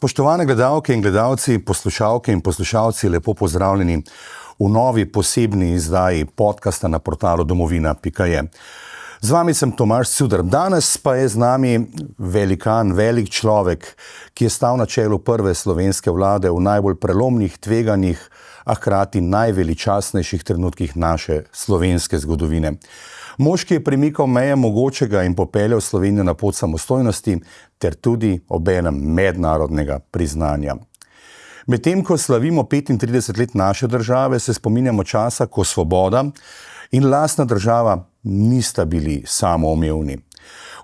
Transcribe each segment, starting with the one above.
Spoštovane gledalke in gledalci, poslušalke in poslušalci, lepo pozdravljeni v novi posebni izdaji podcasta na portalu domovina.je. Z vami sem Tomaž Cudr. Danes pa je z nami velikan, velik človek, ki je stal na čelu prve slovenske vlade v najbolj prelomnih, tveganih, a hkrati najveličastnejših trenutkih naše slovenske zgodovine. Mož, ki je premikal meje mogočega in popeljal Slovenijo na pot samostojnosti, ter tudi obenem mednarodnega priznanja. Medtem ko slavimo 35 let naše države, se spominjamo časa, ko svoboda in lastna država nista bili samoumevni.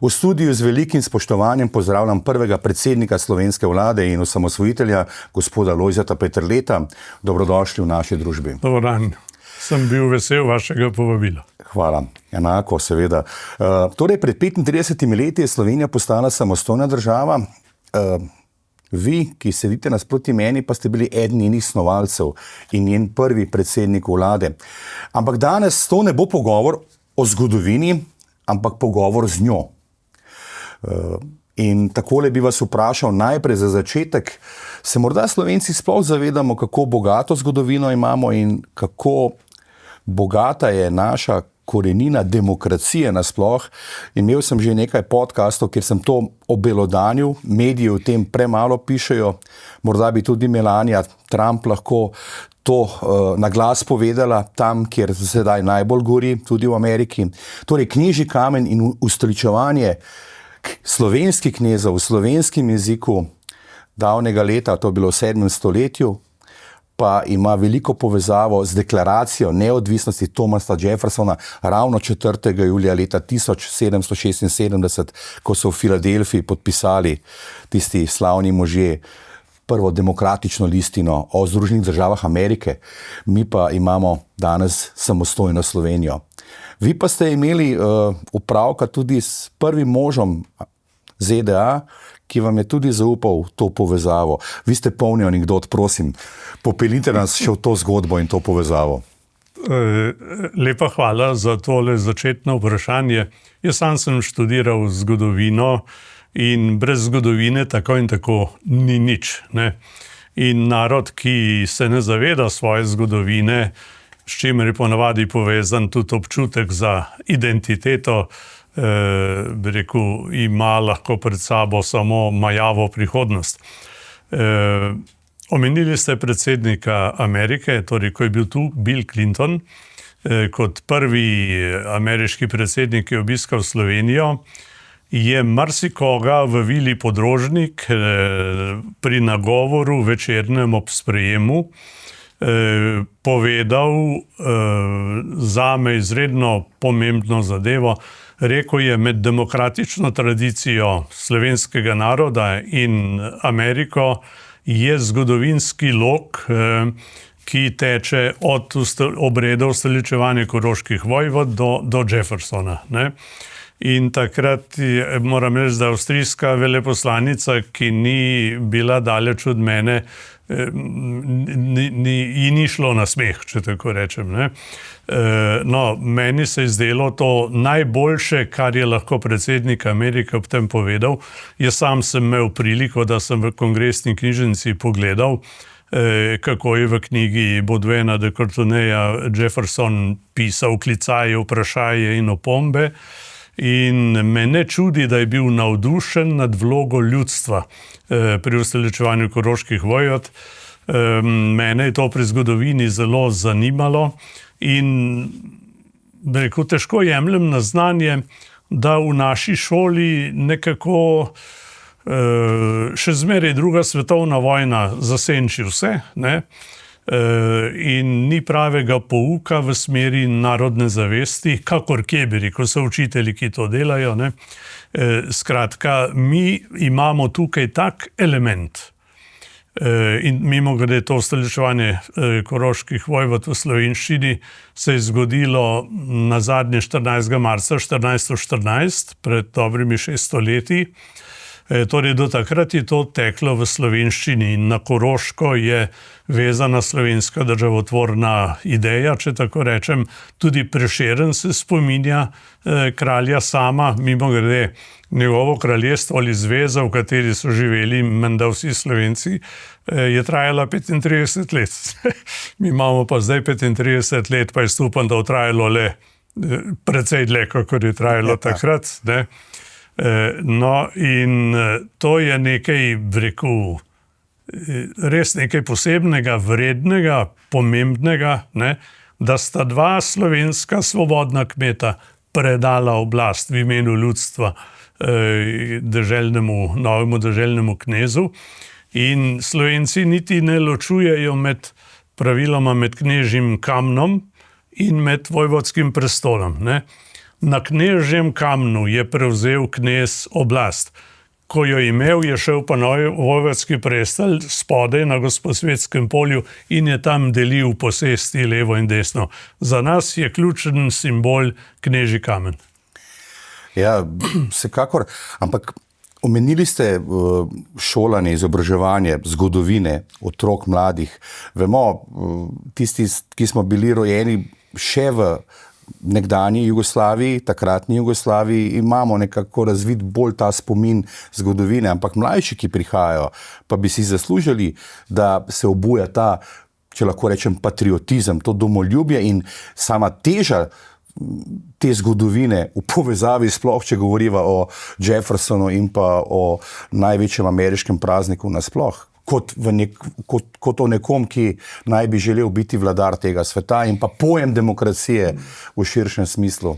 V studiu z velikim spoštovanjem pozdravljam prvega predsednika slovenske vlade in osamosvojitelja, gospoda Lojzeta Peterleta. Dobrodošli v naši družbi. Dobar dan. Sem bil vesel vašega povabila. Hvala. Enako, seveda. Torej, pred 35 leti je Slovenija postala samostojna država. Vi, ki sedite nasproti meni, pa ste bili eden njenih snovalcev in njen prvi predsednik vlade. Ampak danes to ne bo pogovor o zgodovini, ampak pogovor z njo. In takole bi vas vprašal najprej za začetek. Se morda Slovenci sploh zavedamo, kako bogato zgodovino imamo in kako bogata je naša korenina demokracije nasploh. Imel sem že nekaj podcastov, kjer sem to obelodanil, mediji o tem premalo pišejo. Morda bi tudi Melania Trump lahko to na glas povedala tam, kjer sedaj najbolj gori, tudi v Ameriki. Torej, knjižji kamen in ustoličevanje slovenskih knezov v slovenskem jeziku davnega leta, to je bilo v 7. stoletju, pa ima veliko povezavo z deklaracijo neodvisnosti Thomasa Jeffersona ravno 4. julija leta 1776, ko so v Filadelfiji podpisali tisti slavni možje prvo demokratično listino o Združenih državah Amerike. Mi pa imamo danes samostojno Slovenijo. Vi pa ste imeli upravka tudi s prvim možom ZDA, ki vam je tudi zaupal to povezavo. Vi ste polni anekdot, prosim, popeljite nas še v to zgodbo in to povezavo. Lepa hvala za tole začetno vprašanje. Jaz sam sem študiral zgodovino in brez zgodovine tako in tako ni nič, ne? In narod, ki se ne zaveda svoje zgodovine, s čimer je ponavadi povezan tudi občutek za identiteto, bi rekel, ima lahko pred sabo samo majavo prihodnost. Omenili ste predsednika Amerike, torej ko je bil tu Bill Clinton, kot prvi ameriški predsednik, ki je obiskal Slovenijo, je marsikoga v Vili Podrožnik pri nagovoru večernem ob sprejemu povedal zame izredno pomembno zadevo. Rekel je, med demokratično tradicijo slovenskega naroda in Ameriko je zgodovinski lok, ki teče od obredov ustoličevanja koroških vojvod do Jeffersona, ne? In takrat moram reči, da avstrijska veleposlanica, ki ni bila daleč od mene, ni šlo na smeh, če tako rečem, ne? No, meni se je zdelo to najboljše, kar je lahko predsednik Amerike ob tem povedal. Jaz sam sem imel priliko, da sem v kongresni knjižnici pogledal, kako je v knjigi Baudouina de Courtenaya Jefferson pisal klicaje, vprašaje in opombe. In me ne čudi, da je bil navdušen nad vlogo ljudstva pri ustoličevanju koroških vojvod. Mene je to pri zgodovini zelo zanimalo in rekel, težko jemljem na znanje, da v naši šoli nekako še zmeraj druga svetovna vojna zasenči vse, ne? In ni pravega pouka v smeri narodne zavesti, kakor kje bi rekel, so učitelji, ki to delajo, ne? Skratka, mi imamo tukaj tak element. In mimogrede to ustoličevanje koroških vojvod v slovenščini se je zgodilo na zadnje 14. marca 1414, pred dobrimi 600 leti. Torej, do takrat je to teklo v slovenščini in na Koroško je vezana slovenska državotvorna ideja, če tako rečem. Tudi Prešeren se spominja kralja Sama, mimogrede njegovo kraljestvo ali zveza, v kateri so živeli menda vsi Slovenci, je trajala 35 let. Mi imamo pa zdaj 35 let, pa jaz upam, da je trajalo le precej dlje, kot je trajalo takrat, ne. No, in to je nekaj, rekel, res nekaj posebnega, vrednega, pomembnega, ne, da sta dva slovenska svobodna kmeta predala oblast v imenu ljudstva novemu deželnemu knezu. In Slovenci niti ne ločujejo praviloma med knežjim kamnom in med vojvodskim prestolom, ne. Na knežjem kamnu je prevzel knez oblast. Ko jo imel, je šel pa na vojvodski prestol spodaj na Gosposvetskem polju in je tam delil posesti levo in desno. Za nas je ključen simbol knežji kamen. Ja, vsekakor. Ampak omenili ste šolanje, izobraževanje, zgodovine otrok, mladih. Vemo, tisti, ki smo bili rojeni še v nekdanji Jugoslaviji, takratni Jugoslaviji, imamo nekako razvit bolj ta spomin zgodovine, ampak mlajši, ki prihajajo, pa bi si zaslužili, da se obuja ta, če lahko rečem, patriotizem, to domoljubje in sama teža te zgodovine v povezavi sploh, če govoriva o Jeffersonu in pa o največjem ameriškem prazniku nasploh. Kot o nekom, ki naj bi želel biti vladar tega sveta in pa pojem demokracije v širšem smislu.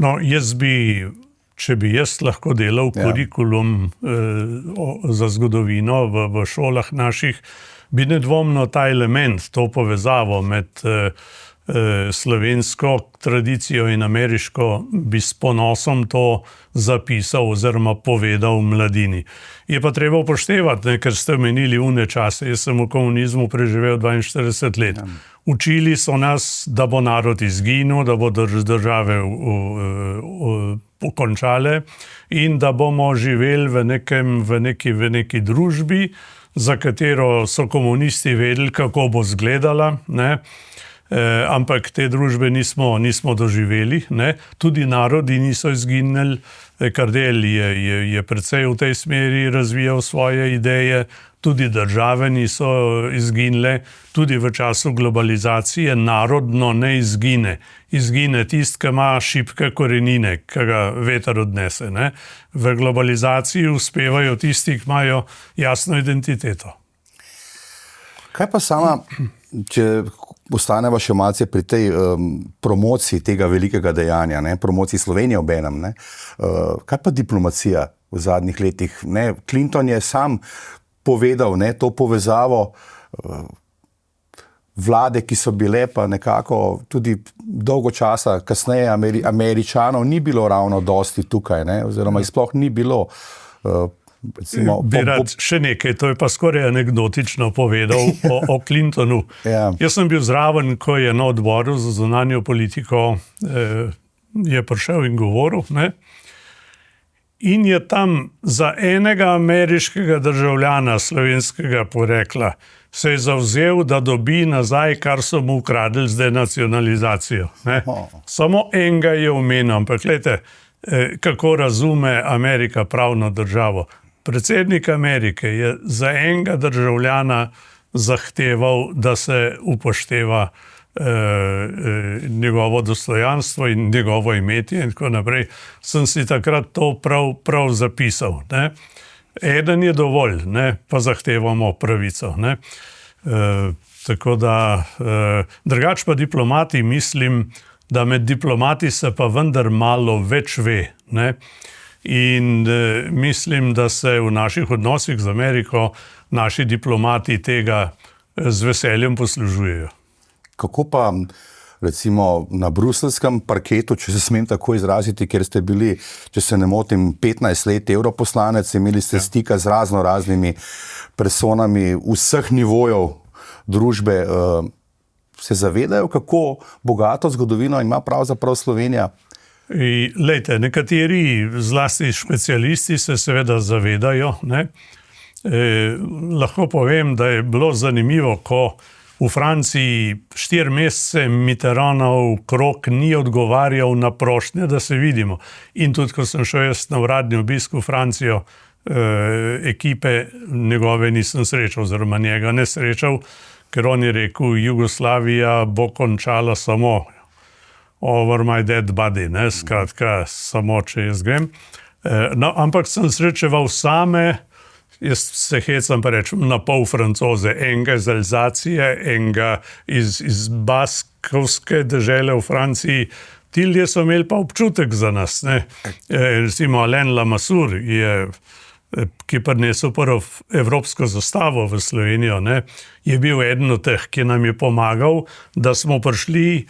No, če bi jaz lahko delal kurikulum za zgodovino v šolah naših, bi nedvomno ta element, to povezavo med slovensko tradicijo in ameriško, bi s ponosom to zapisal oziroma povedal mladini. Je pa treba upoštevati, ker ste omenili une čase. Jaz sem v komunizmu preživel 42 let. Učili so nas, da bo narod izginil, da bodo države pokončale in da bomo živeli v neki družbi, za katero so komunisti vedeli, kako bo izgledala, ne. Ampak te družbe nismo doživeli, ne. Tudi narodi niso izginili. Kardelj je precej v tej smeri razvijal svoje ideje, tudi države niso izginile, tudi v času globalizacije narodno ne izgine. Izgine tisti, ki ima šibke korenine, ki ga veter odnese, ne. V globalizaciji uspevajo tisti, ki imajo jasno identiteto. Kaj pa sama, če ostaneva še malce pri tej promociji tega velikega dejanja, ne, promociji Slovenije obenem, ne, kaj pa diplomacija v zadnjih letih, ne? Clinton je sam povedal, ne, to povezavo vlade, ki so bile pa nekako tudi dolgo časa kasneje Američanov ni bilo ravno dosti tukaj, ne, oziroma sploh ni bilo. Bi rad še nekaj, to je pa skoraj anekdotično povedal o Clintonu. Ja. Jaz sem bil zraven, ko je na odboru za zunanjo politiko je prišel in govoril, ne? In je tam za enega ameriškega državljana slovenskega porekla se je zavzel, da dobi nazaj, kar so mu ukradli z denacionalizacijo, ne? Samo enega je omenil, ampak gledajte, kako razume Amerika pravno državo. Predsednik Amerike je za enega državljana zahteval, da se upošteva njegovo dostojanstvo in njegovo imetje in tako naprej. Sem si takrat to prav zapisal, ne. Eden je dovolj, ne, pa zahtevamo pravico, ne. Tako da, drugače pa diplomati, mislim, da med diplomati se pa vendar malo več ve, ne. In mislim, da se v naših odnosih z Ameriko naši diplomati tega z veseljem poslužujejo. Kako pa recimo na bruseljskem parketu, če se smem tako izraziti, ker ste bili, če se ne motim, 15 let europoslanec, imeli ste stika z raznimi personami vseh nivojev družbe, se zavedajo, kako bogato zgodovino ima pravzaprav Slovenija? Lejte, nekateri zlasti specialisti se seveda zavedajo, ne. Lahko povem, da je bilo zanimivo, ko v Franciji 4 mesece Mitterrandov krog ni odgovarjal na prošnje, da se vidimo. In tudi, ko sem šel jaz na uradni obisk v Francijo, ekipe njegove nisem srečal, oziroma njega ne srečal, ker on je rekel, Jugoslavija bo končala samo over my dead body, ne, skratka, samo če jaz grem. No, ampak sem srečeval same, jaz se hecam pa rečem, na pol Francoze, enega iz Alzacije, enega iz baskovske dežele v Franciji. Ti ljudje so imeli pa občutek za nas, ne. Recimo Alain Lamassoure ki je prinesel prvo evropsko zastavo v Slovenijo, ne, je bil eden od teh, ki nam je pomagal, da smo prišli,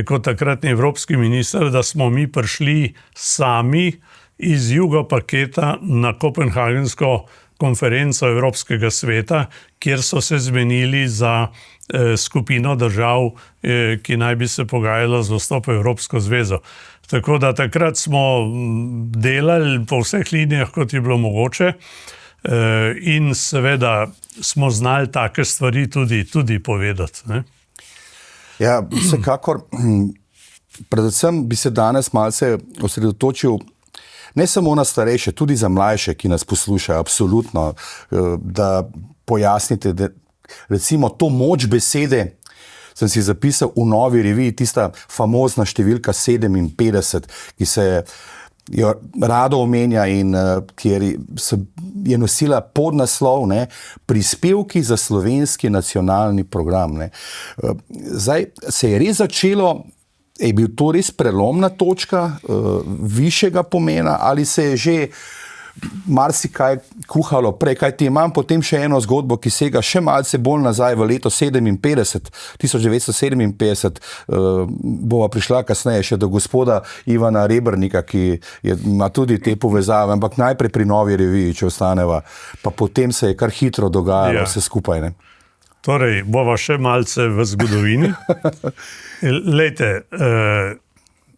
kot takratni evropski minister, da smo mi prišli sami iz jugopaketa na kopenhagensko konferenco Evropskega sveta, kjer so se zmenili za skupino držav, ki naj bi se pogajala za vstop v Evropsko zvezo. Tako da takrat smo delali po vseh linijah, kot je bilo mogoče, in seveda smo znali take stvari tudi povedati, ne. Ja, vsekakor, predvsem bi se danes malce osredotočil ne samo na starejše, tudi za mlajše, ki nas poslušajo, absolutno, da pojasnite, da recimo to moč besede, sem si zapisal v novi reviji, tista famozna številka 57, ki se jo rado omenja in kjer je nosila podnaslov, ne, prispevki za slovenski nacionalni program. Ne. Zdaj se je res začelo, je bil to res prelomna točka višjega pomena ali se je že marsikaj kuhalo prej, kajti imam potem še eno zgodbo, ki sega še malce bolj nazaj v leto 1957, bova prišla kasneje še do gospoda Ivana Rebrnika, ki ima tudi te povezave, ampak najprej pri novi reviji, če ostaneva, pa potem se je kar hitro dogajalo vse skupaj, ne. Torej, bova še malce v zgodovini. Lejte,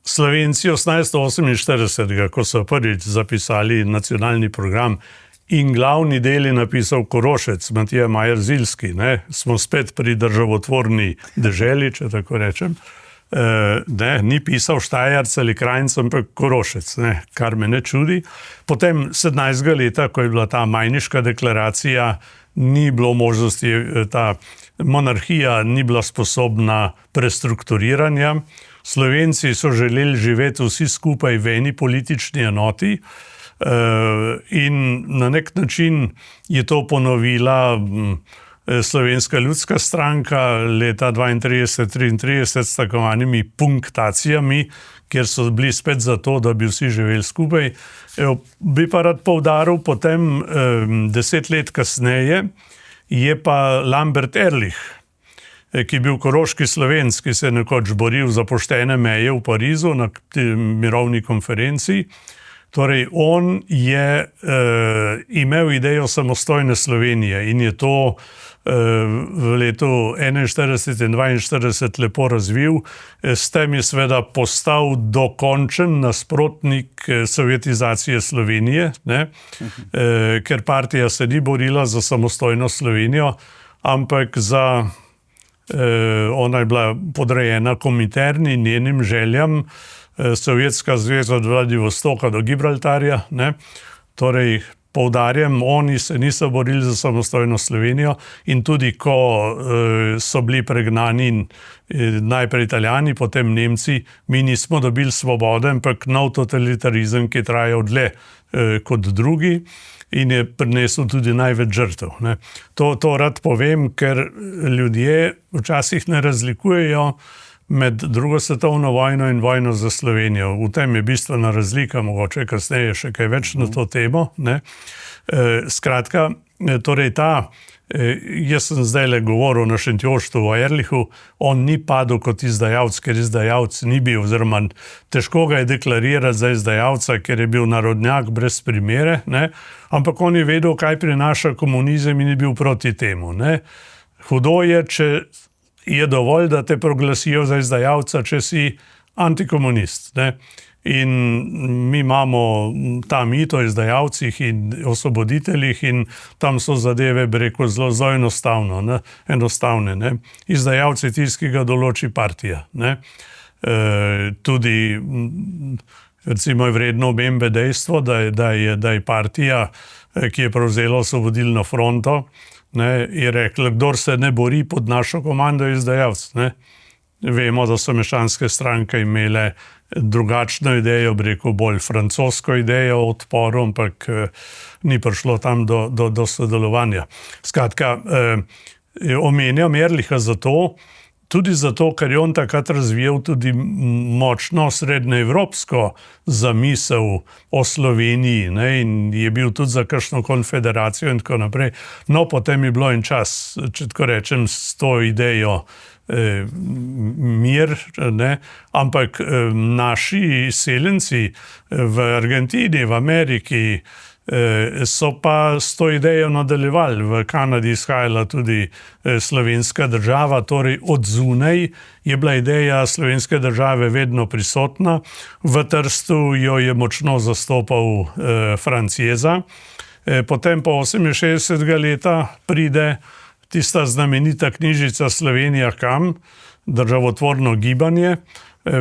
Slovenci 1848, ko so prvič zapisali nacionalni program in glavni del je napisal Korošec, Matija Majer-Zilski, ne, smo spet pri državotvorni deželi, če tako rečem. Ne, ni pisal Štajerc ali Krajnc, ampak Korošec, ne, kar me ne čudi. Potem 17. leta, ko je bila ta Majniška deklaracija, ni bilo možnosti, ta monarhija ni bila sposobna prestrukturiranja. Slovenci so želeli živeti vsi skupaj v eni politični enoti in na nek način je to ponovila Slovenska ljudska stranka leta 32-33 s tako imenovanimi punktacijami, kjer so bili spet za to, da bi vsi živeli skupaj. Bi pa rad poudaril, potem 10 let kasneje je pa Lambert Ehrlich, ki je bil koroški Slovenc, ki se je nekoč boril za poštene meje v Parizu na mirovni konferenci. Torej, on je imel idejo samostojne Slovenije in je to v letu 41 in 42 lepo razvil. S tem je seveda postal dokončen nasprotnik sovjetizacije Slovenije, ne? Ker partija se ni borila za samostojno Slovenijo, ampak za ona je bila podrejena Kominterni in njenim željam, Sovjetska zveza od Vladivostoka do Gibraltarja, ne. Torej, poudarjam, oni se niso borili za samostojno Slovenijo in tudi ko so bili pregnani najprej Italijani, potem Nemci, mi nismo dobili svobode, ampak nov totalitarizem, ki je trajal dlje kot drugi in je prinesel tudi največ žrtev, ne. To rad povem, ker ljudje včasih ne razlikujejo med drugo svetovno vojno in vojno za Slovenijo. V tem je bistvena razlika, mogoče kasneje še kaj več na to temo, ne. Skratka, torej jaz sem zdajle govoril na Šentjoštu o Ehrlichu, on ni padel kot izdajalec, ker izdajalec ni bil, oziroma težko ga je deklarirati za izdajalca, ker je bil narodnjak brez primere, ne, ampak on je vedel, kaj prinaša komunizem in je bil proti temu, ne. Hudo je, če je dovolj, da te proglasijo za izdajalca, če si antikomunist. Ne? In mi imamo ta mit o izdajalcih in osvoboditeljih in tam so zadeve, bi rekel, zelo enostavne. Ne? Izdajalci tisti, ki ga določi partija. Ne? Tudi recimo je vredno omembe dejstvo, da je partija, ki je prevzela Osvobodilno fronto, ne, je rekla, kdor se ne bori pod našo komando, je izdajalec. Ne? Vemo, da so mešanske stranke imele drugačno idejo, bi rekel, bolj francosko idejo o odporu, ampak ni prišlo tam do sodelovanja. Skratka, omenjam Ehrlicha tudi zato, ker je on takrat razvijal tudi močno srednjeevropsko zamisel o Sloveniji, ne, in je bil tudi za kakšno konfederacijo in tako naprej. No, potem je bilo en čas, če tako rečem, s to idejo mir, ne, ampak naši seljenci v Argentini, v Ameriki, so pa s to idejo nadaljevali. V Kanadi izhajala tudi slovenska država, torej od zunaj je bila ideja slovenske države vedno prisotna. V Trstu jo je močno zastopal Franc Jeza. Potem po 68. leta pride tista znamenita knjižica Slovenija kam, državotvorno gibanje.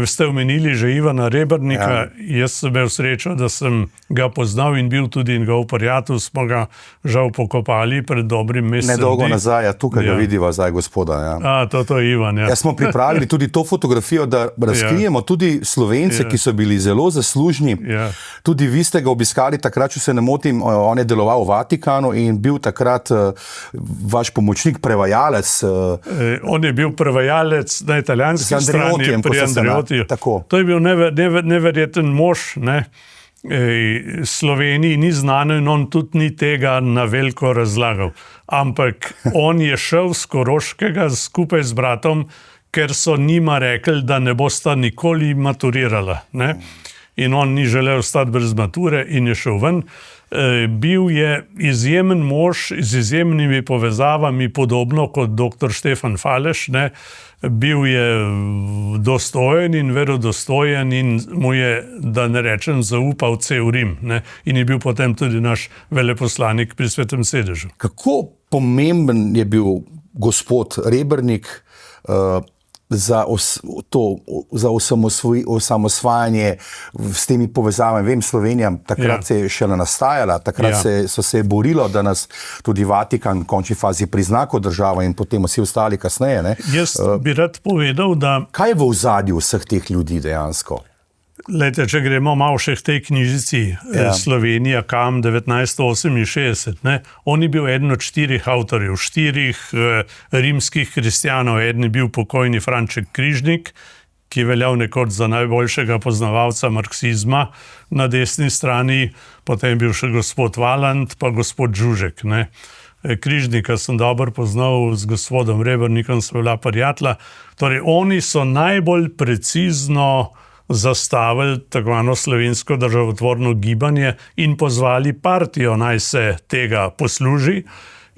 Ste omenili že Ivana Rebernika, jaz sem imel srečo, da sem ga poznal in bil tudi njegov prijatelj, smo ga žal pokopali pred dobrim mesecem. Nedolgo nazaj, tukaj ga vidiva zdaj gospoda. Ja. To je Ivan. Ja. Smo pripravili tudi to fotografijo, da razkrijemo tudi Slovence, ki so bili zelo zaslužni. Tudi vi ste ga obiskali takrat, če se ne motim, on je deloval v Vatikanu in bil takrat vaš pomočnik, prevajalec. On je bil prevajalec na italijanski strani pri Andreotiju. To je bil neverjeten mož, ne? Sloveniji ni znano in on tudi ni tega na veliko razlagal. Ampak on je šel z Koroškega skupaj z bratom, ker so njima rekli, da ne bosta nikoli maturirala. Ne? In on ni želel ostati brez mature in je šel ven. Bil je izjemen mož z izjemnimi povezavami, podobno kot dr. Štefan Faleš. Ne? Bil je dostojen in verodostojen in mu je, da ne rečem, zaupal cel Rim. Ne? In je bil potem tudi naš veleposlanik pri Svetem sedežu. Kako pomemben je bil gospod Rebernik za osamosvajanje s temi povezavami? Vem, Slovenija takrat se je šele nastajala, takrat so se borilo, da nas tudi Vatikan v končni fazi prizna kot država in potem vsi ostali kasneje. Ne? Jaz bi rad povedal, da... Kaj je v ozadju vseh teh ljudi dejansko? Lejte, če gremo malo še v tej knjižici Slovenija kam 1968, ne? On je bil eden od 4 avtorjev, 4 rimskih kristjanov. Eden je bil pokojni Franček Križnik, ki je veljal nekoč za najboljšega poznavalca marksizma na desni strani, potem je bil še gospod Valant, pa gospod Žužek. Ne? Križnika sem dobro poznal, z gospodom Rebernikom sva bila prijatelja. Torej, oni so najbolj precizno zastavili tako zvano slovensko državotvorno gibanje in pozvali partijo, naj se tega posluži,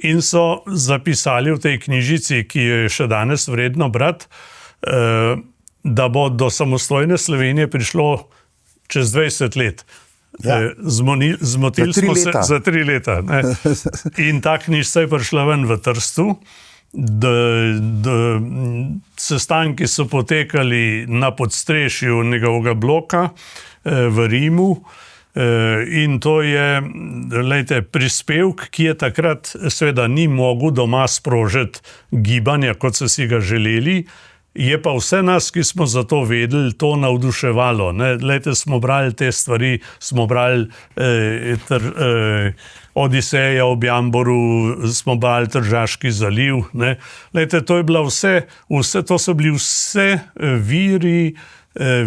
in so zapisali v tej knjižici, ki jo je še danes vredno brati, da bo do samostojne Slovenije prišlo čez 20 let. Zmotili smo se za 3 leta. Ne? In ta knjižica je prišla ven v Trstu. Sestanki so potekali na podstrešju njegovega bloka v Rimu in to je, lejte, prispevek, ki je takrat seveda ni mogel doma sprožiti gibanja, kot so si ga želeli, je pa vse nas, ki smo za to vedeli, to navduševalo. Lejte, smo brali te stvari, smo brali Odiseja ob Jamboru, smo brali Tržaški zaliv. Lejte, to je bila vse, to so bili vse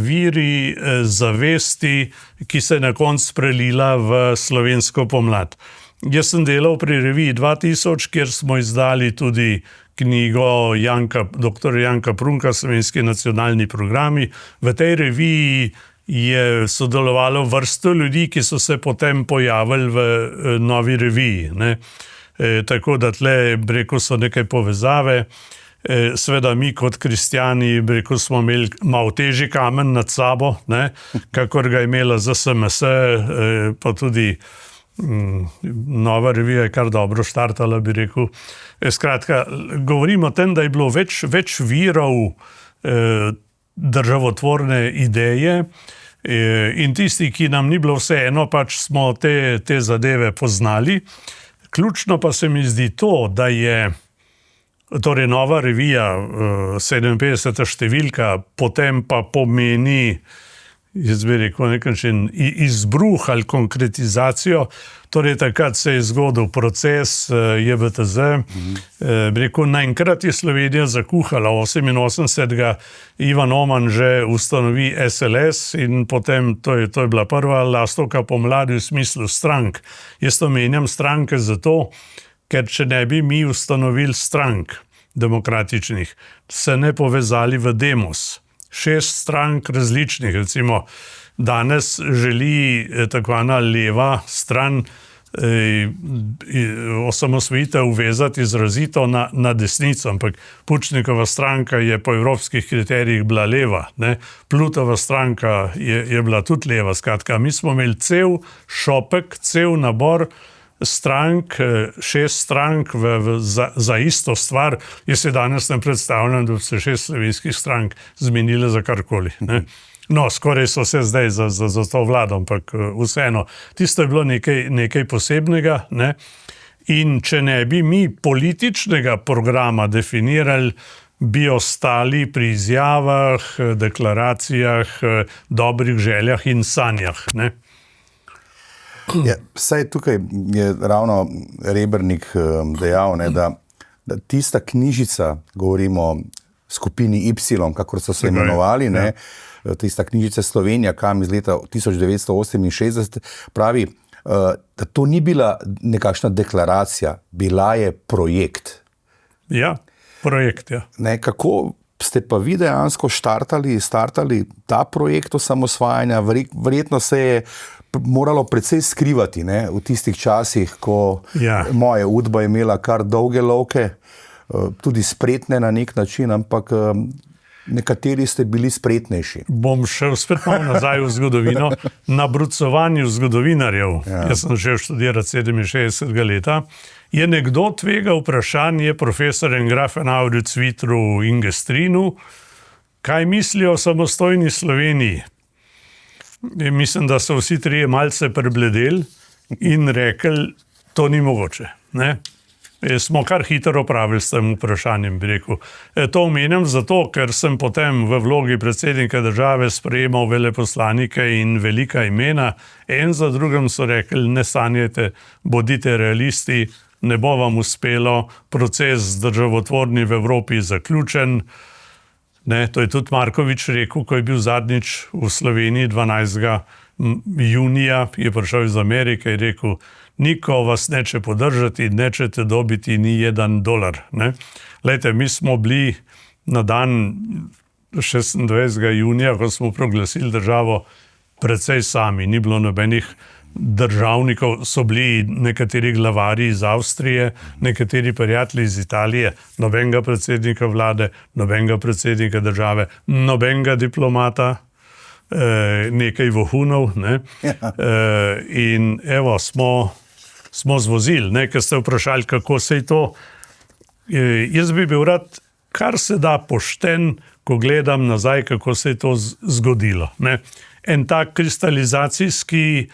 viri zavesti, ki se je na koncu prelila v slovensko pomlad. Jaz sem delal pri reviji 2000, kjer smo izdali tudi knjigo dr. Janka Prunka, Slovenski nacionalni programi. V tej reviji je sodelovalo vrsto ljudi, ki so se potem pojavili v novi reviji. Tako da tle, rekel, so neke povezave. Seveda mi kot kristjani, rekel, smo imeli malo težji kamen nad sabo, ne, kakor ga je imela ZSMS, pa tudi Nova revija je kar dobro štartala, bi rekel. Skratka, govorimo o tem, da je bilo več virov državotvorne ideje in tisti, ki nam ni bilo vseeno, pač smo te zadeve poznali. Ključno pa se mi zdi to, da je torej Nova revija, 57. številka, potem pa pomeni, jaz bi rekel, nekakšen izbruh ali konkretizacijo. Torej takrat se je zgodil proces JBTZ. Bi rekel, naenkrat je Slovenija zakuhala, 88. Ivan Oman že ustanovi SLS in potem to je bila prva lastovka pomladi v smislu strank. Jaz omenjam stranke zato, ker če ne bi mi ustanovili strank demokratičnih, se ne povezali v demos. 6 strank različnih, recimo danes želi tako ena leva stran osamosvojitev vezati izrazito na desnico, ampak Pučnikova stranka je po evropskih kriterijih bila leva, ne? Plutova stranka je bila tudi leva. Skratka, mi smo imeli cel šopek, cel nabor strank, 6 strank za isto stvar. Jaz se danes ne predstavljam, da bi se 6 slovenskih strank zmenile za karkoli. Ne? No, skoraj so se zdaj za to vlado, ampak vseeno. Tisto je bilo nekaj posebnega. Ne? In če ne bi mi političnega programa definirali, bi ostali pri izjavah, deklaracijah, dobrih željah in sanjah. Ne? Ja, saj tukaj je ravno Rebernik dejal, ne, da tista knjižica, govorimo o skupini Y, kakor so se imenovali, ne, tista knjižica Slovenija, kam iz leta 1968, pravi, da to ni bila nekakšna deklaracija, bila je projekt. Ja, projekt, ja. Ne, kako ste pa vi dejansko startali ta projekt osamosvajanja? Verjetno se je moralo precej skrivati, ne, v tistih časih, ko moja udba je imela kar dolge lovke, tudi spretne na nek način, ampak nekateri ste bili spretnejši. Bom šel spet malo nazaj v zgodovino. Na brucovanju zgodovinarjev, jaz sem šel študirati 67. leta, je nekdo tvegal vprašanje profesorjem Grafenauerju, Cvitru in Gestrinu, kaj mislijo o samostojni Sloveniji. Mislim, da so vsi trije malce prebledeli in rekli, to ni mogoče. Ne? Smo kar hitro opravili s tem vprašanjem, bi rekel. To omenjam zato, ker sem potem v vlogi predsednika države sprejemal veleposlanike in velika imena. En za drugim so rekli, ne sanjajte, bodite realisti, ne bo vam uspelo, proces državotvorni v Evropi zaključen. Ne, to je tudi Markovič rekel, ko je bil zadnjič v Sloveniji 12. junija, je prišel iz Amerike in rekel, niko vas neče podržati, nečete dobiti ni $1. Ne. Lejte, mi smo bili na dan 26. junija, ko smo proglasili državo, precej sami, ni bilo nobenih državnikov, so bili nekateri glavari iz Avstrije, nekateri prijatelji iz Italije, nobenega predsednika vlade, nobenega predsednika države, nobenega diplomata, nekaj vohunov. Ne? In evo, smo zvozili, ne? Ker ste vprašali, kako se je to. Jaz bi bil rad, kar se da pošten, ko gledam nazaj, kako se je to zgodilo. Ne? En tak kristalizacijski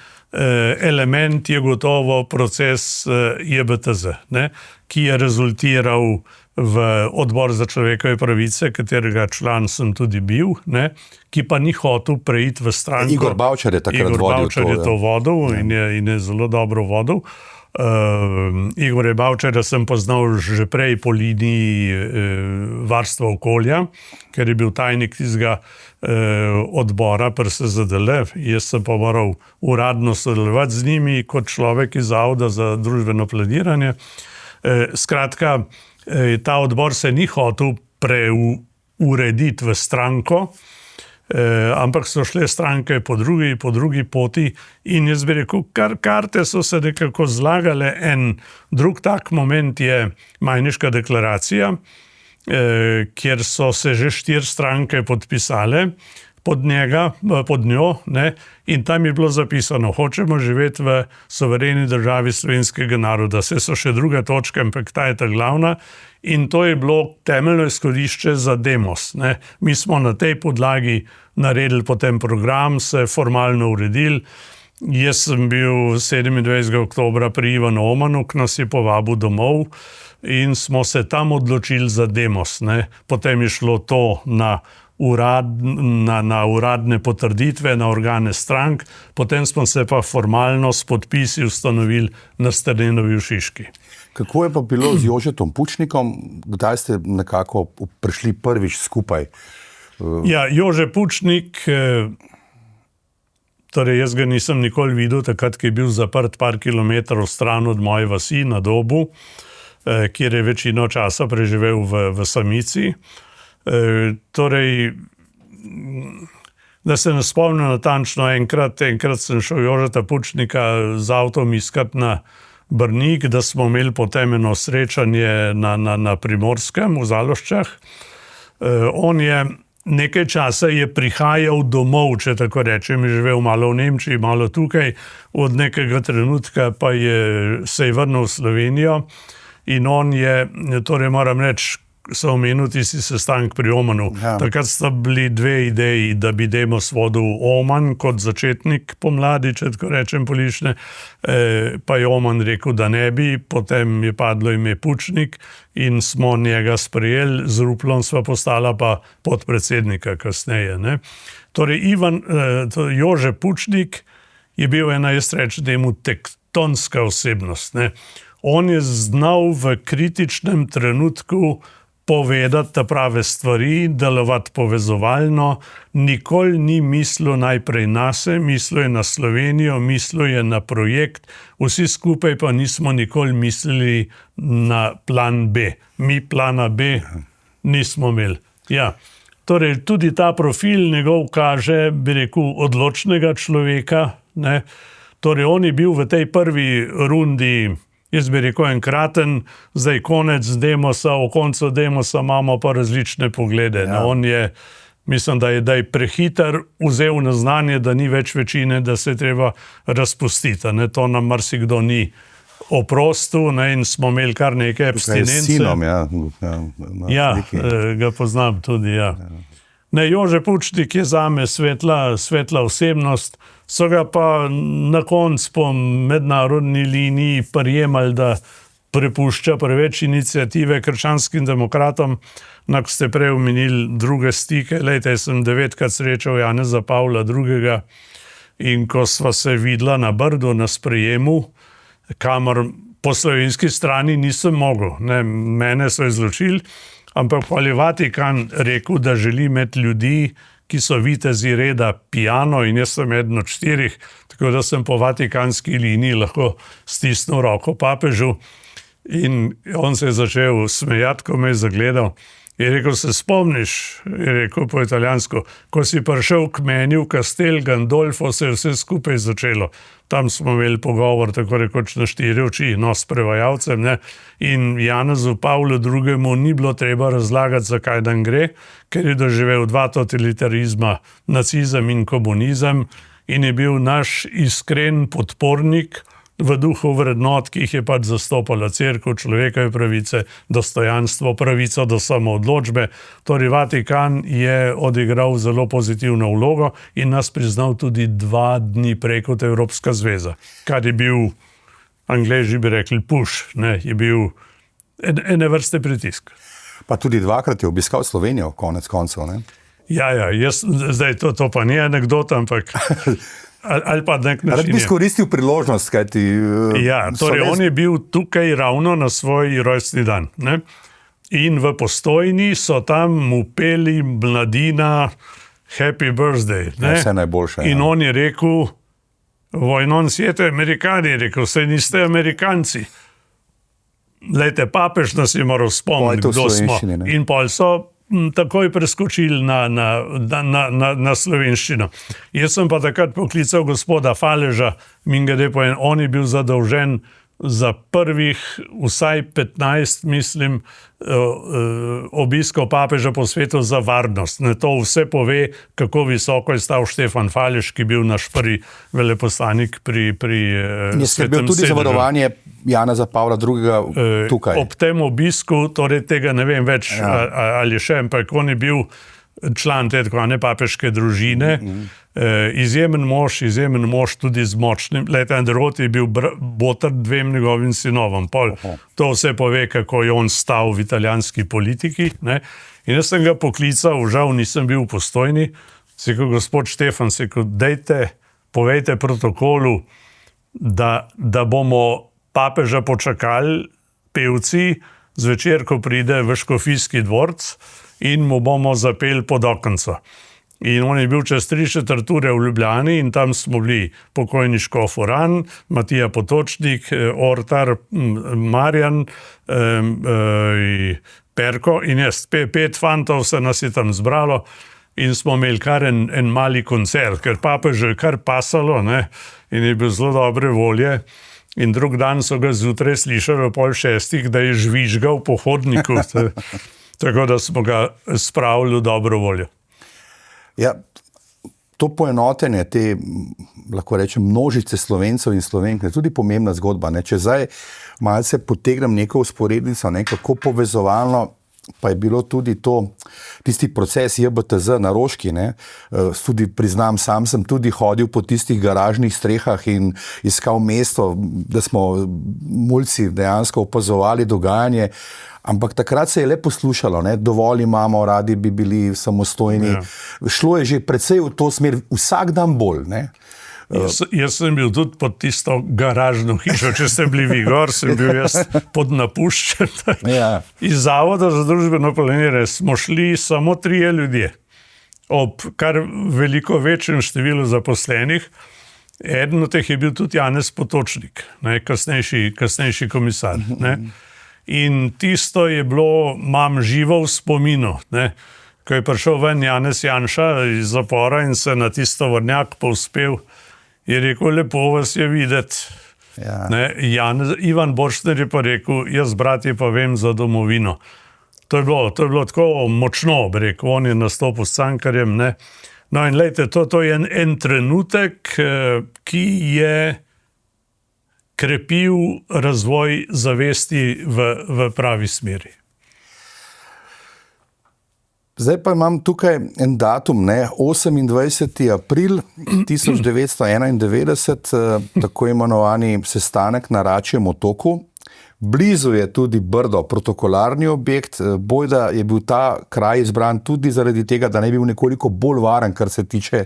element je gotovo proces JBTZ, ne, ki je rezultiral v Odbor za človekove pravice, katerega član sem tudi bil, ne, ki pa ni hotel preiti v stranko. Igor Bavčar je takrat vodil to. Igor Bavčar je to vodil in je zelo dobro vodil. Igor Bavčarja sem poznal že prej po liniji varstva okolja, ker je bil tajnik tistega odbora pri SZDL. Jaz sem pa moral uradno sodelovati z njimi kot človek iz Zavoda za družbeno planiranje. Skratka, ta odbor se ni hotel preurediti v stranko, ampak so šle stranke po drugi poti in jaz bi rekel, karte so se nekako zlagale. En drug tak moment je Majniška deklaracija, kjer so se že 4 stranke podpisale pod njo, ne, in tam je bilo zapisano, hočemo živeti v suvereni državi slovenskega naroda. Vse so še druge točke, ampak ta je ta glavna. In to je bilo temeljno izhodišče za Demos. Ne. Mi smo na tej podlagi naredili potem program, se formalno uredili. Jaz sem bil 27. oktobra pri Ivanu Omanu, ki nas je povabil domov in smo se tam odločili za Demos. Ne. Potem je šlo to na uradne potrditve, na organe strank, potem smo se pa formalno s podpisi ustanovili na Strnenovi v Šiški. Kako je pa bilo z Jožetom Pučnikom? Kdaj ste nekako prišli prvič skupaj? Ja, Jože Pučnik, torej jaz ga nisem nikoli videl, takrat, ki je bil zaprt par kilometrov stran od moje vasi na Dobu, kjer je večino časa preživel v samici. Torej, da se ne spomnim natančno, enkrat sem šel Jožeta Pučnika z avtom iskat na Brnik, da smo imeli potem eno srečanje na Primorskem v Zaloščah. On je nekaj časa je prihajal domov, če tako rečem, je živel malo v Nemčiji, malo tukaj, od nekega trenutka pa se je vrnil v Slovenijo in on je, torej moram reči, so omenil tisti sestanek pri Omanu. Ja. Takrat sta bili 2 ideji, da bi Demos vodil Oman kot začetnik pomladi, če tako rečem politične, pa je Oman rekel, da ne bi, potem je padlo ime Pučnik in smo njega sprejeli, z Ruplom sva postala pa podpredsednika kasneje. Ne. Torej, Jože Pučnik je bil ena, jaz rečem, temu tektonska osebnost. Ne. On je znal v kritičnem trenutku povedati ta prave stvari, delovati povezovalno, nikoli ni mislil najprej nase, mislil je na Slovenijo, mislil je na projekt, vsi skupaj pa nismo nikoli mislili na plan B. Mi plana B nismo imeli. Ja. Torej, tudi ta profil njegov kaže, bi rekel, odločnega človeka. Ne? Torej, on je bil v tej prvi rundi, jaz bi rekel, enkraten, zdaj konec Demosa, o koncu Demosa imamo pa različne poglede. Ja. On je, mislim, da je prehiter vzel na znanje, da ni več večine, da se je treba razpustiti. Ne? To nam marsikdo ni oprostil, ne? In smo imeli kar nekaj abstinence. Sinom, ja, ga poznam tudi, ja. Ne, Jože Pučnik je zame svetla osebnost, so ga pa na koncu po mednarodni liniji prijemali, da prepušča preveč iniciative krščanskim demokratom. Ko ste prej omenili druge stike, lejte, jaz sem 9-krat srečal Janeza Pavla II. In ko sva se videla na Brdu na sprejemu, kamor po slovenski strani nisem mogel, ne, mene so izločili, ampak pa je Vatikan rekel, da želi imeti ljudi, ki so vitezi reda piano, in jaz sem eden od 4, tako da sem po vatikanski liniji lahko stisnil roko papežu in on se je začel smejati, ko me je zagledal. Je rekel, se spomniš, je rekel po italijansko, ko si prišel k meni v Castel Gandolfo, se je vse skupaj začelo. Tam smo imeli pogovor, tako rekoč na 4 oči, s prevajalcem, ne? In Janezu Pavlu II. Ni bilo treba razlagati, zakaj dan gre, ker je doživel 2 totalitarizma, nacizem in komunizem, in je bil naš iskren podpornik v duhu vrednot, ki jih je pač zastopala cerkev, človekove pravice, dostojanstvo, pravico do samoodločbe. Torej, Vatikan je odigral zelo pozitivno vlogo in nas priznal tudi 2 dni prej kot Evropska zveza, kar je bil, Angleži bi rekli, push, ne, je bil ene vrste pritisk. Pa tudi 2-krat je obiskal Slovenijo, konec koncev, ne? Ja, zdaj to pa ni anekdota, ampak ali pa nek način. Rad bi izkoristil priložnost, kajti... Ja, torej on je bil tukaj ravno na svoj rojstni dan, ne? In v Postojni so tam mu peli mladina Happy Birthday, ne? Vse najboljše. In on je rekel, voi non siete americani, je rekel, saj niste Amerikanci. Lejte, papež nas je moral spomniti, kdo smo. In pol so takoj preskočili na slovenščino. Jaz sem pa takrat poklical gospoda Faleža, on je bil zadolžen za prvih vsaj 15, mislim, obiskov papeža po svetu za varnost. To vse pove, kako visoko je stal Štefan Falež, ki je bil naš prvi veleposlanik pri je skrbel tudi za varovanje Janeza Pavla II. Tukaj. Ob tem obisku, torej tega ne vem več, ali še, ampak on je bil član te tako papeške družine, izjemen mož tudi z močnim. Anderot je bil botr dvem njegovim sinovom. To vse pove, kako je on stal v italijanski politiki. Ne? In jaz sem ga poklical, žal nisem bil v Postojni, se rekel, gospod Štefan, se rekel, dajte, povejte protokolu, da bomo papeža počakali pevci zvečer, ko pride v Škofijski dvorec, in mu bomo zapeli pod okenco. In on je bil čez 3/4 ure v Ljubljani in tam smo bili pokojni škof Uran, Matija Potočnik, Ortar, Marjan, Perko in jaz. 5 fantov se nas je tam zbralo in smo imeli kar en mali koncert, ker papežu je kar pasalo, ne, in je bil zelo dobre volje. In drug dan so ga zjutraj slišali ob 5:30, da je žvižgal po hodniku. Tako da smo ga spravili v dobro voljo. Ja, to poenotenje te, lahko rečem, množice Slovencev in Slovenk je tudi pomembna zgodba. Ne? Če zdaj malce potegnem neko vzporednico, ne? Kako povezovalno pa je bilo tudi tisti proces JBTZ na Roški. Ne? Tudi priznam, sam sem tudi hodil po tistih garažnih strehah in iskal mesto, da smo mulci dejansko opazovali dogajanje. Ampak takrat se je le poslušalo, ne? Dovolj imamo, radi bi bili samostojni. Ja. Šlo je že precej v to smer, vsak dan bolj. Ne? Jaz sem bil tudi pod tisto garažno hišo, če ste bili vi gor, sem bil jaz pod napuščen. Ja. Iz Zavoda za družbeno planiranje smo šli samo 3 ljudje, ob kar veliko večjem številu zaposlenih. Eden od teh je bil tudi Janez Potočnik, ne? kasnejši komisar. Ne? In tisto je bilo, imam živo v spominu, ne? Ko je prišel ven Janez Janša iz zapora in se na tisto vrnjak povzpel, je rekel, lepo vas je videti. Ja. Ivan Borštner je pa rekel, jaz bratje pa vem za domovino. To je bilo tako močno, bi rekel, on je nastopil s Cankarjem. Ne? No in lejte, to je en trenutek, ki je krepil razvoj zavesti v pravi smeri. Zdaj pa imam tukaj en datum, 28. april 1991, tako imenovani sestanek na Račjem otoku. Blizu je tudi Brdo, protokolarni objekt, bojda je bil ta kraj izbran tudi zaradi tega, da ne bi bil nekoliko bolj varen, kar se tiče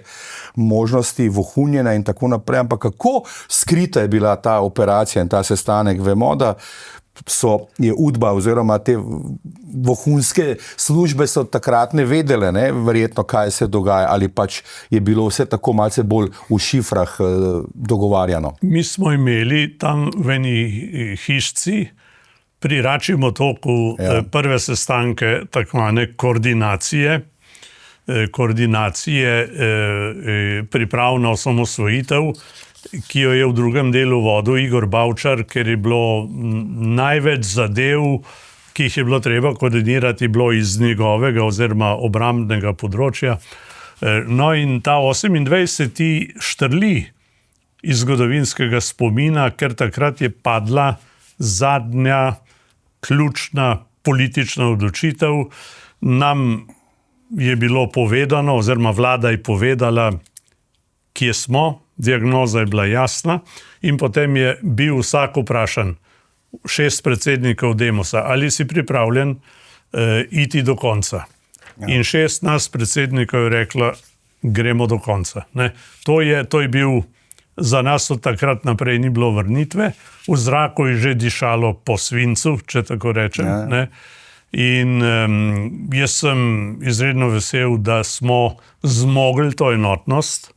možnosti vohunjenja in tako naprej. Ampak kako skrita je bila ta operacija in ta sestanek? Vemo, da je Udba oziroma te vohunske službe so takrat ne vedele, ne, verjetno, kaj se dogaja, ali pač je bilo vse tako malce bolj v šifrah dogovarjano. Mi smo imeli tam v eni hišci pri Račjem otoku prve sestanke, tako imenovane koordinacije priprav na osamosvojitev, ki jo je v drugem delu vodil Igor Bavčar, ker je bilo največ zadev, ki jih je bilo treba koordinirati, bilo iz njegovega oziroma obrambnega področja. No in ta 28. štrli iz zgodovinskega spomina, ker takrat je padla zadnja ključna politična odločitev. Nam je bilo povedano, oziroma vlada je povedala, kje smo, diagnoza je bila jasna in potem je bil vsak vprašan, 6 predsednikov Demosa, ali si pripravljen iti do konca. Ja. In 6 nas predsednikov je reklo, gremo do konca. Ne? To je bil, za nas od takrat naprej ni bilo vrnitve, v zraku je že dišalo po svincu, če tako rečem. Ja. Ne? In jaz sem izredno vesel, da smo zmogli to enotnost,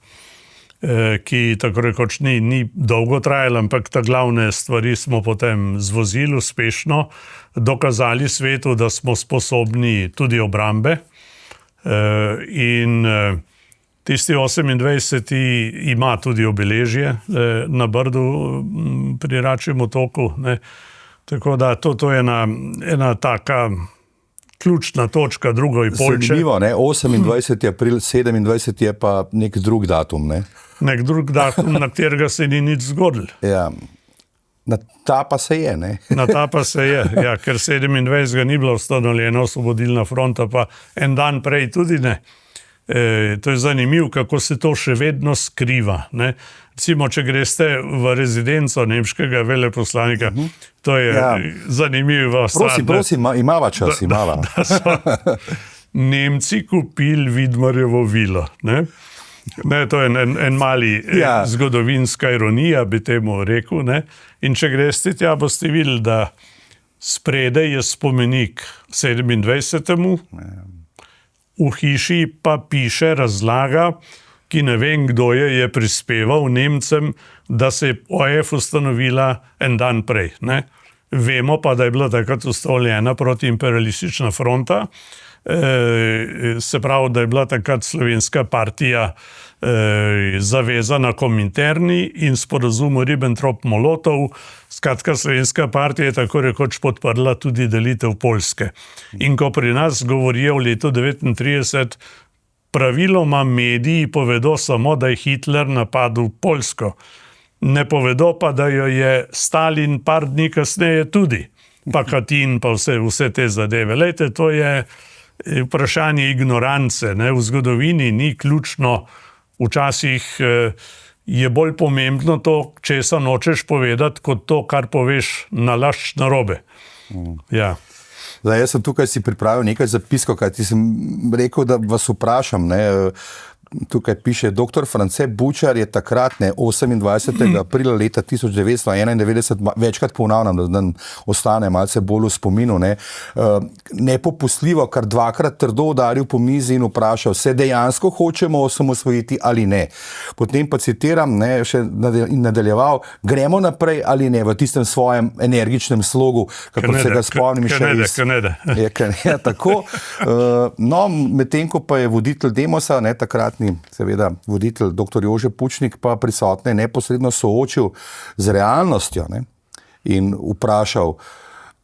ki tako rekoč ni dolgo trajala, ampak ta glavne stvari smo potem zvozili uspešno, dokazali svetu, da smo sposobni tudi obrambe. In Tisti 28. ima tudi obeležje na Brdu pri Račjem otoku. Ne. Tako da to je ena taka ključna točka, drugo je Poljče. Zanimivo, ne? 28. april, 27. je pa nek drug datum. Ne? Nek drug datum, na katerega se ni nič zgodilo. Ja. Na ta pa se je, ne? Na ta pa se je, ja, ker 27. ni bila ustanovljena osvobodilna fronta, pa en dan prej tudi ne. To je zanimivo, kako se to še vedno skriva. Ne? Recimo, če greste v rezidenco nemškega veleposlanika, to je zanimivo. Prosim, imava čas, imava. Da so Nemci kupili Vidmarjevo vilo. Ne? Ne, to je en mali zgodovinska ironija, bi temu rekel. Ne? In če greste tja, boste videli, da spredaj je spomenik 27. V hiši pa piše razlaga, ki ne vem, kdo je prispeval Nemcem, da se je OF ustanovila en dan prej. Ne? Vemo pa, da je bila takrat ustanovljena protiimperialistična fronta, se pravi, da je bila takrat slovenska partija zavezana Kominterni in sporazumu Ribbentrop-Molotov. Skratka, slovenska partija je tako rekoč podprla tudi delitev Poljske. In ko pri nas govorijo v letu 1939, praviloma mediji povedo samo, da je Hitler napadel Poljsko. Ne povedo pa, da jo je Stalin par dni kasneje tudi, pa Katin, pa vse te zadeve. Lejte, to je vprašanje ignorance. Ne? V zgodovini ni ključno, včasih je bolj pomembno to, česa nočeš povedati, kot to, kar poveš nalašč narobe. Ja. Zdaj, jaz sem tukaj si pripravil nekaj zapiskov, kajti sem rekel, da vas vprašam. Ne? Tukaj piše, dr. France Bučar je takrat, 28. aprila leta 1991, večkrat ponavljam, da nam ostane malce bolj v spominu, nepopustljivo, kar dvakrat trdo udaril po mizi in vprašal, se dejansko hočemo osamosvojiti ali ne. Potem pa citiram, še nadaljeval, gremo naprej ali ne, v tistem svojem energičnem slogu, kako se ga spomnim še iz... Kanede. Tako. No, medtem ko pa je voditelj Demosa, takrat seveda voditelj dr. Jože Pučnik pa prisotne neposredno soočil z realnostjo in vprašal,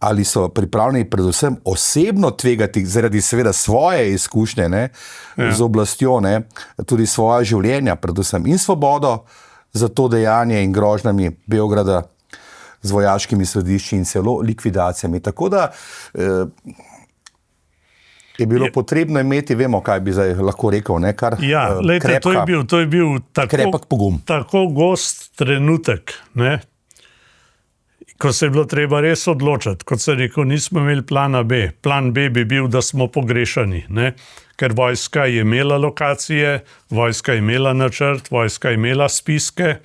ali so pripravljeni predvsem osebno tvegati zaradi seveda svoje izkušnje z oblastjo, tudi svoja življenja, predvsem in svobodo za to dejanje in grožnjami Beograda z vojaškimi središči in celo likvidacijami. Tako da je bilo potrebno imeti, vemo, kaj bi zdaj lahko rekel, kar lejte, to je bil krepek pogum. Tako gost trenutek, ko se je bilo treba res odločiti. Kot sem rekel, nismo imeli plana B. Plan B bi bil, da smo pogrešani, ker vojska je imela lokacije, vojska je imela načrt, vojska je imela spiske,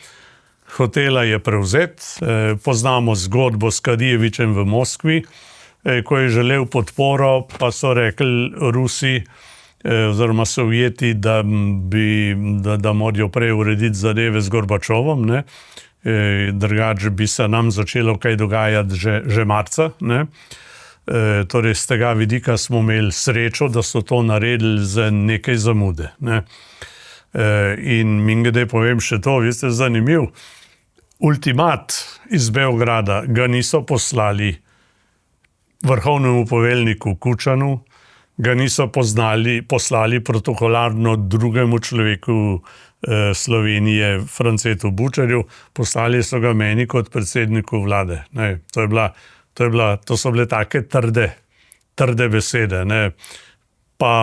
hotela je prevzeti. Poznamo zgodbo s Kadijevičem v Moskvi, ko je želel podporo, pa so rekli Rusi oziroma Sovjeti, da morajo prej urediti zadeve z Gorbačovom, drugače bi se nam začelo kaj dogajati že marca. Torej, z tega vidika smo imeli srečo, da so to naredili z nekaj zamude. In mingede povem še to, veste, zanimiv. Ultimat iz Beograda ga niso poslali vrhovnemu poveljniku Kučanu, ga niso poslali protokolarno drugemu človeku Slovenije, Francetu Bučarju, poslali so ga meni kot predsedniku vlade. To so bile take trde besede. Pa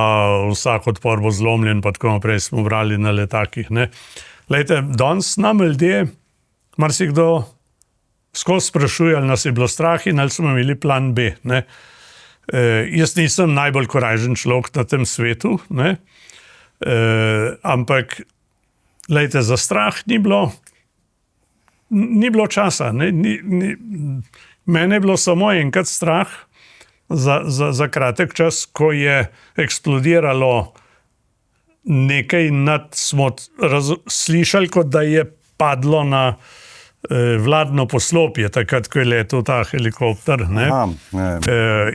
vsak odpor bo zlomljen, pa tako naprej smo brali na letakih. Lejte, danes nam ljudje, marsikdo skozi sprašuje, ali nas je bilo strah in ali smo imeli plan B. Jaz nisem najbolj korajžen človek na tem svetu, ampak lejte, za strah ni bilo časa. Mene je bilo samo enkrat strah za kratek čas, ko je eksplodiralo nekaj, smo slišali, kot da je padlo vladno poslopje, takrat, ko je letel ta helikopter.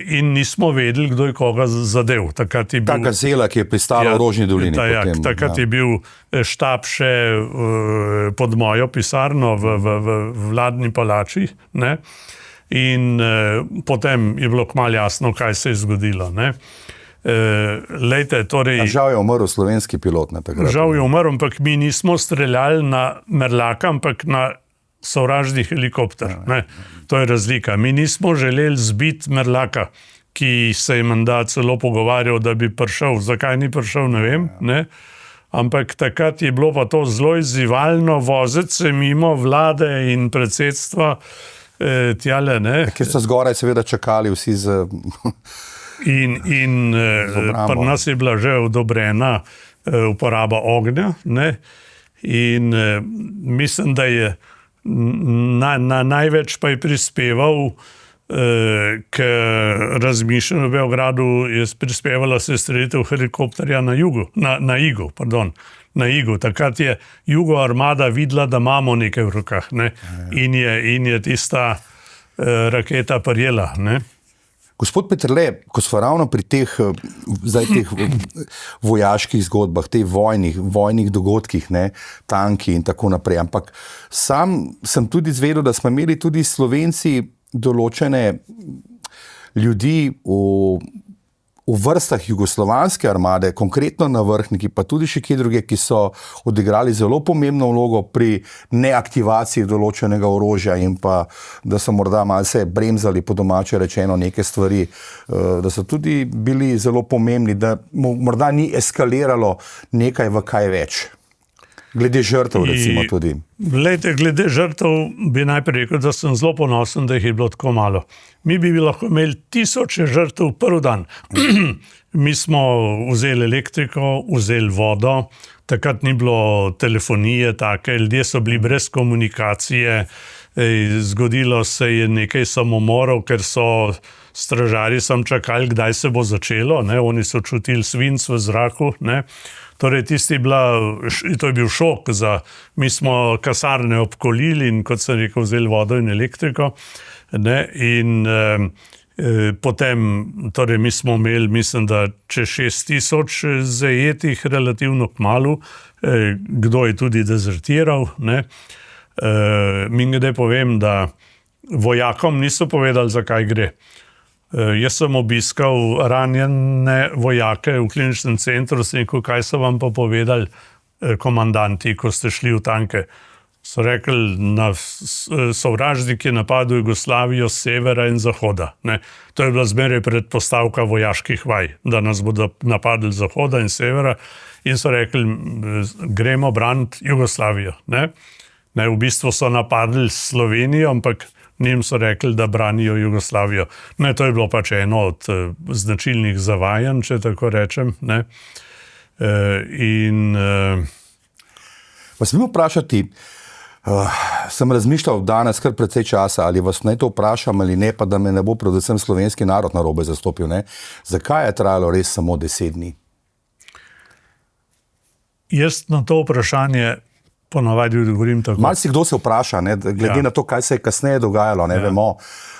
In nismo vedeli, kdo je koga zadev. Ta gazela, ki je pristala v Rožni dolini. Takrat je bil štab še pod mojo pisarno v vladni palači. Ne? In potem je bilo kmalu jasno, kaj se je zgodilo. Žal je umrl slovenski pilot. Žal je umrl, ampak mi nismo streljali na Merlaka, ampak na sovražni helikopter. To je razlika. Mi nismo želeli zbiti Merlaka, ki se je menda celo pogovarjal, da bi prišel. Zakaj ni prišel, ne vem. Ne? Ampak takrat je bilo pa to zelo izzivalno voziti se mimo vlade in predsedstva tjale. Ker so zgoraj seveda čakali vsi z... In pri nas je bila že odobrena uporaba ognja. Ne? In mislim, da je največ pa je prispeval k razmišljanju v Beogradu, je prispevala sestrelitev helikopterja na Igu. Takrat je Jugo armada videla, da imamo nekaj v rokah. Ne? In je tista raketa prijela. Ne? Gospod Peterle, ko smo ravno pri teh vojaških zgodbah, teh vojnih dogodkih, ne, tanki in tako naprej, ampak sam sem tudi izvedel, da smo imeli tudi Slovenci določene ljudi v vrstah jugoslovanske armade, konkretno na Vrhniki, pa tudi še kje druge, ki so odigrali zelo pomembno vlogo pri neaktivaciji določenega orožja in pa, da so morda malce bremzali po domače rečeno neke stvari, da so tudi bili zelo pomembni, da morda ni eskaliralo nekaj v kaj več. Glede žrtev, recimo tudi. Glede žrtev bi najprej rekel, da sem zelo ponosen, da jih je bilo tako malo. Mi bi lahko imeli 1000 žrtev prvi dan. Mi smo vzeli elektriko, vzeli vodo, takrat ni bilo telefonije take, ljudje so bili brez komunikacije, zgodilo se je nekaj samomorov, ker so stražarji sam čakali, kdaj se bo začelo, ne? Oni so čutili svinc v zraku, ne? Torej, to je bil šok mi smo kasarne obkolili in, kot sem rekel, vzeli vodo in elektriko. Ne? In potem, torej, mi smo imeli, mislim, da čez 6000 zajetih relativno kmalu, kdo je tudi dezertiral. Ne? Mimogrede povem, da vojakom niso povedali, zakaj gre. Jaz sem obiskal ranjene vojake v kliničnem centru, sem rekel, kaj so vam pa povedali komandanti, ko ste šli v tanke. So rekli, sovražnik je napadel Jugoslavijo z severa in zahoda. Ne? To je bila zmeraj predpostavka vojaških vaj, da nas bodo napadli z zahoda in severa, in so rekli, gremo braniti Jugoslavijo. Ne? Ne, v bistvu so napadli Slovenijo, ampak njim so rekli, da branijo Jugoslavijo. Ne, to je bilo pač eno od značilnih zavajanj, če tako rečem. Ne. Vas smem vprašati, sem razmišljal danes kar precej časa, ali vas naj to vprašam ali ne, pa da me ne bo predvsem slovenski narod narobe zastopil. Ne. Zakaj je trajalo res samo 10 dni? Jaz na to vprašanje ponavadi odgovorim tako. Marsikdo se vpraša, ne, glede na to, kaj se je kasneje dogajalo, ne vemo,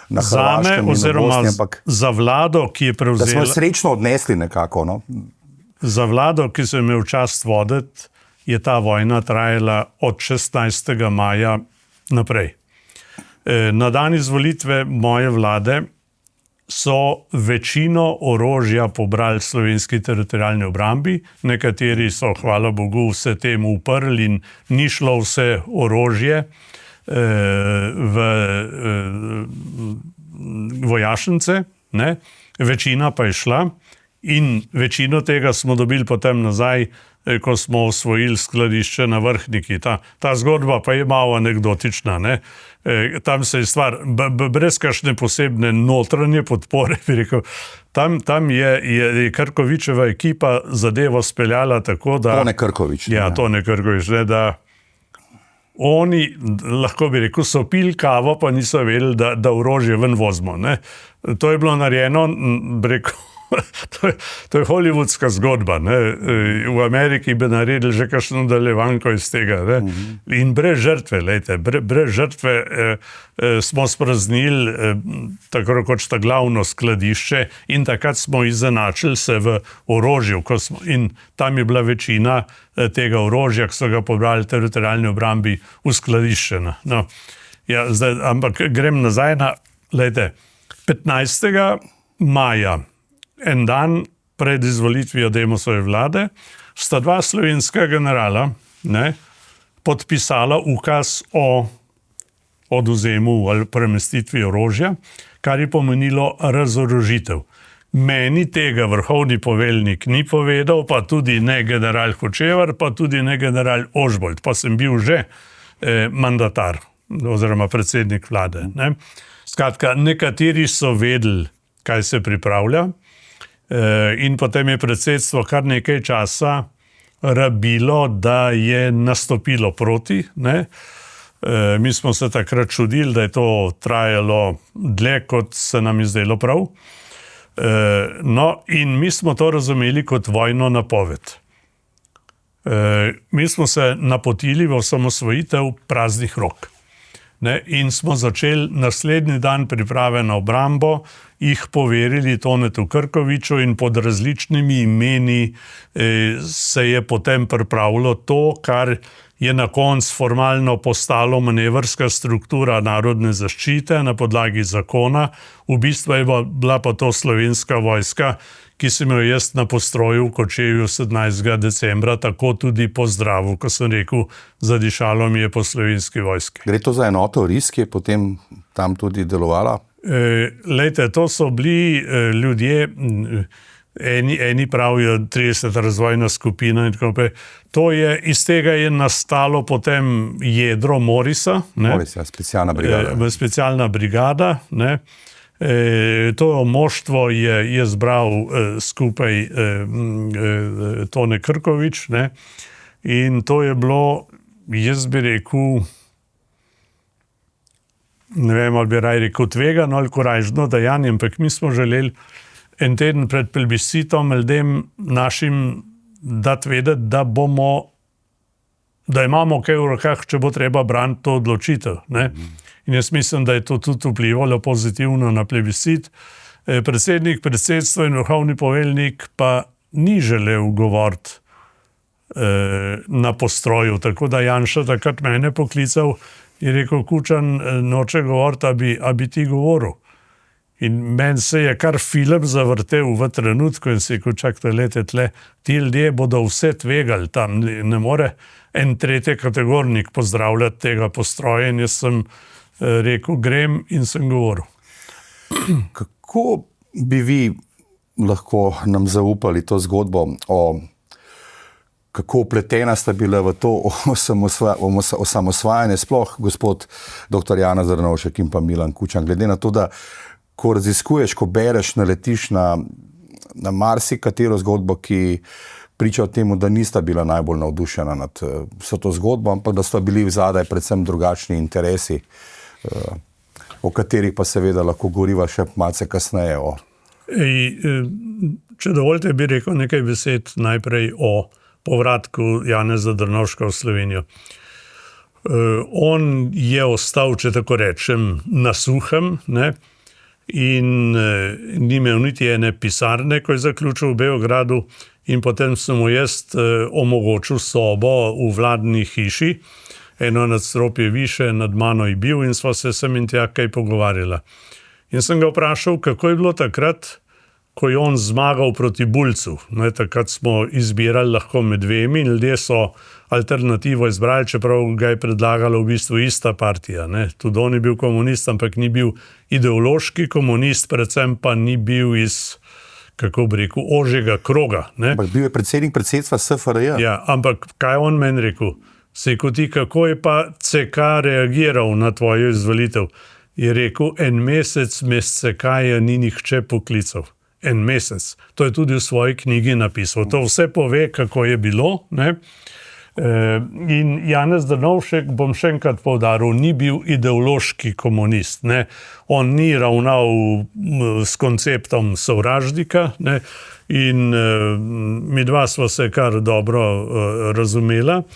na Hrvaškem in oziroma na Bosni, ampak za vlado, ki je prevzela... Da smo srečno odnesli nekako, no? Za vlado, ki so imel čast voditi, je ta vojna trajala od 16. maja naprej. Na dan izvolitve moje vlade so večino orožja pobrali Slovenski teritorialni obrambi, nekateri so, hvala Bogu, vse temu uprli in ni šlo vse orožje v vojašnice, ne? Večina pa je šla in večino tega smo dobili potem nazaj, ko smo osvojili skladišče na Vrhniki. Ta zgodba pa je malo anekdotična, ne? Tam se je stvar, brez kakšne posebne notranje podpore, bi rekel, tam je Krkovičeva ekipa zadevo speljala tako, da... Tone Krkovič. Ja, Tone Krkovič, ne, da oni, lahko bi rekel, so pili kavo, pa niso vedeli, da orožje ven vozimo, ne. To je bilo narejeno, bi rekel, To je hollywoodska zgodba. Ne? V Ameriki bi naredili že kakšno nadaljevanko iz tega. Ne? In brez žrtve, lejte, brez žrtve smo spraznili tako rekoč ta glavno skladišče in takrat smo izenačili se v orožju. In tam je bila večina tega orožja, ki so ga pobrali teritorialni obrambi, uskladiščena. No, ja, zdaj, ampak grem nazaj na, lejte, 15. maja, en dan pred izvolitvijo Demosove vlade, sta dva slovenska generala podpisala ukaz o odvzemu ali premestitvi orožja, kar je pomenilo razorožitev. Meni tega vrhovni poveljnik ni povedal, pa tudi ne general Hočevar, pa tudi ne general Ožbolt, pa sem bil že mandatar oziroma predsednik vlade. Ne? Skratka, nekateri so vedeli, kaj se pripravlja, in potem je predsedstvo kar nekaj časa rabilo, da je nastopilo proti. Ne? Mi smo se takrat čudili, da je to trajalo dlje, kot se nam je zdelo prav. No, in mi smo to razumeli kot vojno napoved. Mi smo se napotili v osamosvojitev praznih rok. Ne, in smo začeli naslednji dan priprave na obrambo, jih poverili Tonetu Krkoviču in pod različnimi imeni se je potem pripravilo to, kar je na koncu formalno postalo manevrska struktura narodne zaščite na podlagi zakona. V bistvu je bila pa to Slovenska vojska, ki sem jo jaz na postroju v Kočevju 17. decembra tako tudi pozdravil, ko sem rekel, zadišalo mi je po Slovenski vojski. Gre to za enoto RIS, ki je potem tam tudi delovala? Lejte, to so bili ljudje, eni pravijo 30. razvojna skupina in tako naprej. Iz tega je nastalo potem jedro Morisa. Morisa, specialna brigada. Specialna brigada, ne. To moštvo je zbral skupaj Tone Krkovič, ne? In to je bilo, jaz bi rekel, ne vem, ali bi raj rekel tvegano ali korajžno dejanje, ampak mi smo želeli en teden pred plebiscitom ljudem našim dati vedeti, da imamo kaj v rokah, če bo treba braniti to odločitev. Ne? In jaz mislim, da je to tudi vplivalo pozitivno na plebiscit. Predsednik predsedstva in vrhovni poveljnik pa ni želel govoriti na postroju, tako da Janša takrat mene poklical in rekel, Kučan noče govoriti, a bi ti govoril. In meni se je kar film zavrtel v trenutku in se je čakajte, lete tle, ti ljudje bodo vse tvegali tam, ne more en tretji kategornik pozdravljati tega postroja in jaz sem rekel, grem in sem govoril. Kako bi vi lahko nam zaupali to zgodbo kako upletena sta bila v to osamosvajanje, sploh gospod dr. Janez Drnovšek in pa Milan Kučan, glede na to, da ko raziskuješ, ko bereš, naletiš na marsikatero zgodbo, ki priča o tem, da nista bila najbolj navdušena nad vso to zgodbo, ampak da sta bili vzadaj predvsem drugačni interesi, o katerih pa seveda lahko govoriva še malce kasneje. Če dovolite, bi rekel nekaj besed najprej o povratku Janeza Drnovška v Slovenijo. On je ostal, če tako rečem, na suhem, ne? In ni imel niti ene pisarne, ko je zaključil v Beogradu, in potem sem mu jaz omogočil sobo v vladni hiši, eno nadstropje više, nad mano je bil in sva se sem in tja kaj pogovarjala. In sem ga vprašal, kako je bilo takrat, ko je on zmagal proti Bulcu. Ne, takrat smo izbirali lahko med dvemi in ljudje so alternativo izbrali, čeprav ga je predlagala v bistvu ista partija. Ne. Tudi on je bil komunist, ampak ni bil ideološki komunist, predvsem pa ni bil iz, kako bi rekel, ožjega kroga. Ne. Ampak bil je predsednik predsedstva SFRJ. Ja, ampak kaj on meni rekel? Ti, kako je pa CK reagiral na tvojo izvolitev? Je rekel, en mesec me s CK-ja ni nihče poklical. En mesec. To je tudi v svoji knjigi napisal. To vse pove, kako je bilo. Ne? In Janez Drnovšek, bom še enkrat poudaril, ni bil ideološki komunist. Ne? On ni ravnal s konceptom sovražnika, ne? In midva sva se kar dobro razumela.